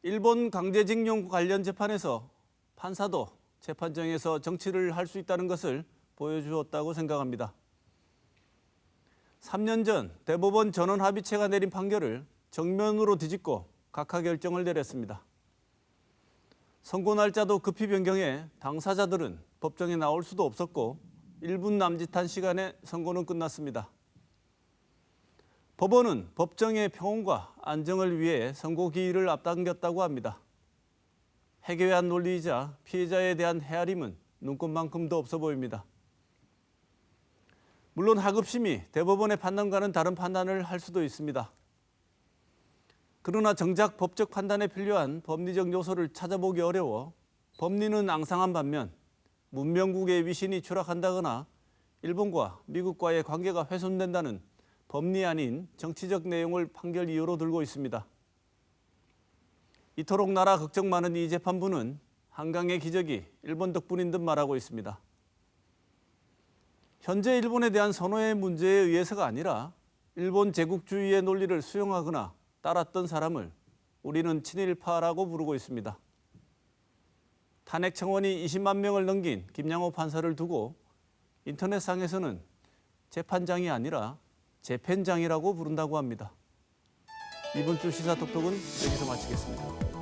A: 일본 강제징용 관련 재판에서 판사도 재판정에서 정치를 할 수 있다는 것을 보여주었다고 생각합니다. 3년 전 대법원 전원합의체가 내린 판결을 정면으로 뒤집고 각하 결정을 내렸습니다. 선고 날짜도 급히 변경해 당사자들은 법정에 나올 수도 없었고 1분 남짓한 시간에 선고는 끝났습니다. 법원은 법정의 평온과 안정을 위해 선고 기일을 앞당겼다고 합니다. 해괴한 논리이자 피해자에 대한 헤아림은 눈꽃만큼도 없어 보입니다. 물론 하급심이 대법원의 판단과는 다른 판단을 할 수도 있습니다. 그러나 정작 법적 판단에 필요한 법리적 요소를 찾아보기 어려워 법리는 앙상한 반면 문명국의 위신이 추락한다거나 일본과 미국과의 관계가 훼손된다는 법리 아닌 정치적 내용을 판결 이유로 들고 있습니다. 이토록 나라 걱정 많은 이 재판부는 한강의 기적이 일본 덕분인 듯 말하고 있습니다. 현재 일본에 대한 선호의 문제에 의해서가 아니라 일본 제국주의의 논리를 수용하거나 따랐던 사람을 우리는 친일파라고 부르고 있습니다. 탄핵 청원이 20만 명을 넘긴 김양호 판사를 두고 인터넷상에서는 재판장이 아니라 재팬장이라고 부른다고 합니다. 이번 주 시사톡톡은 여기서 마치겠습니다.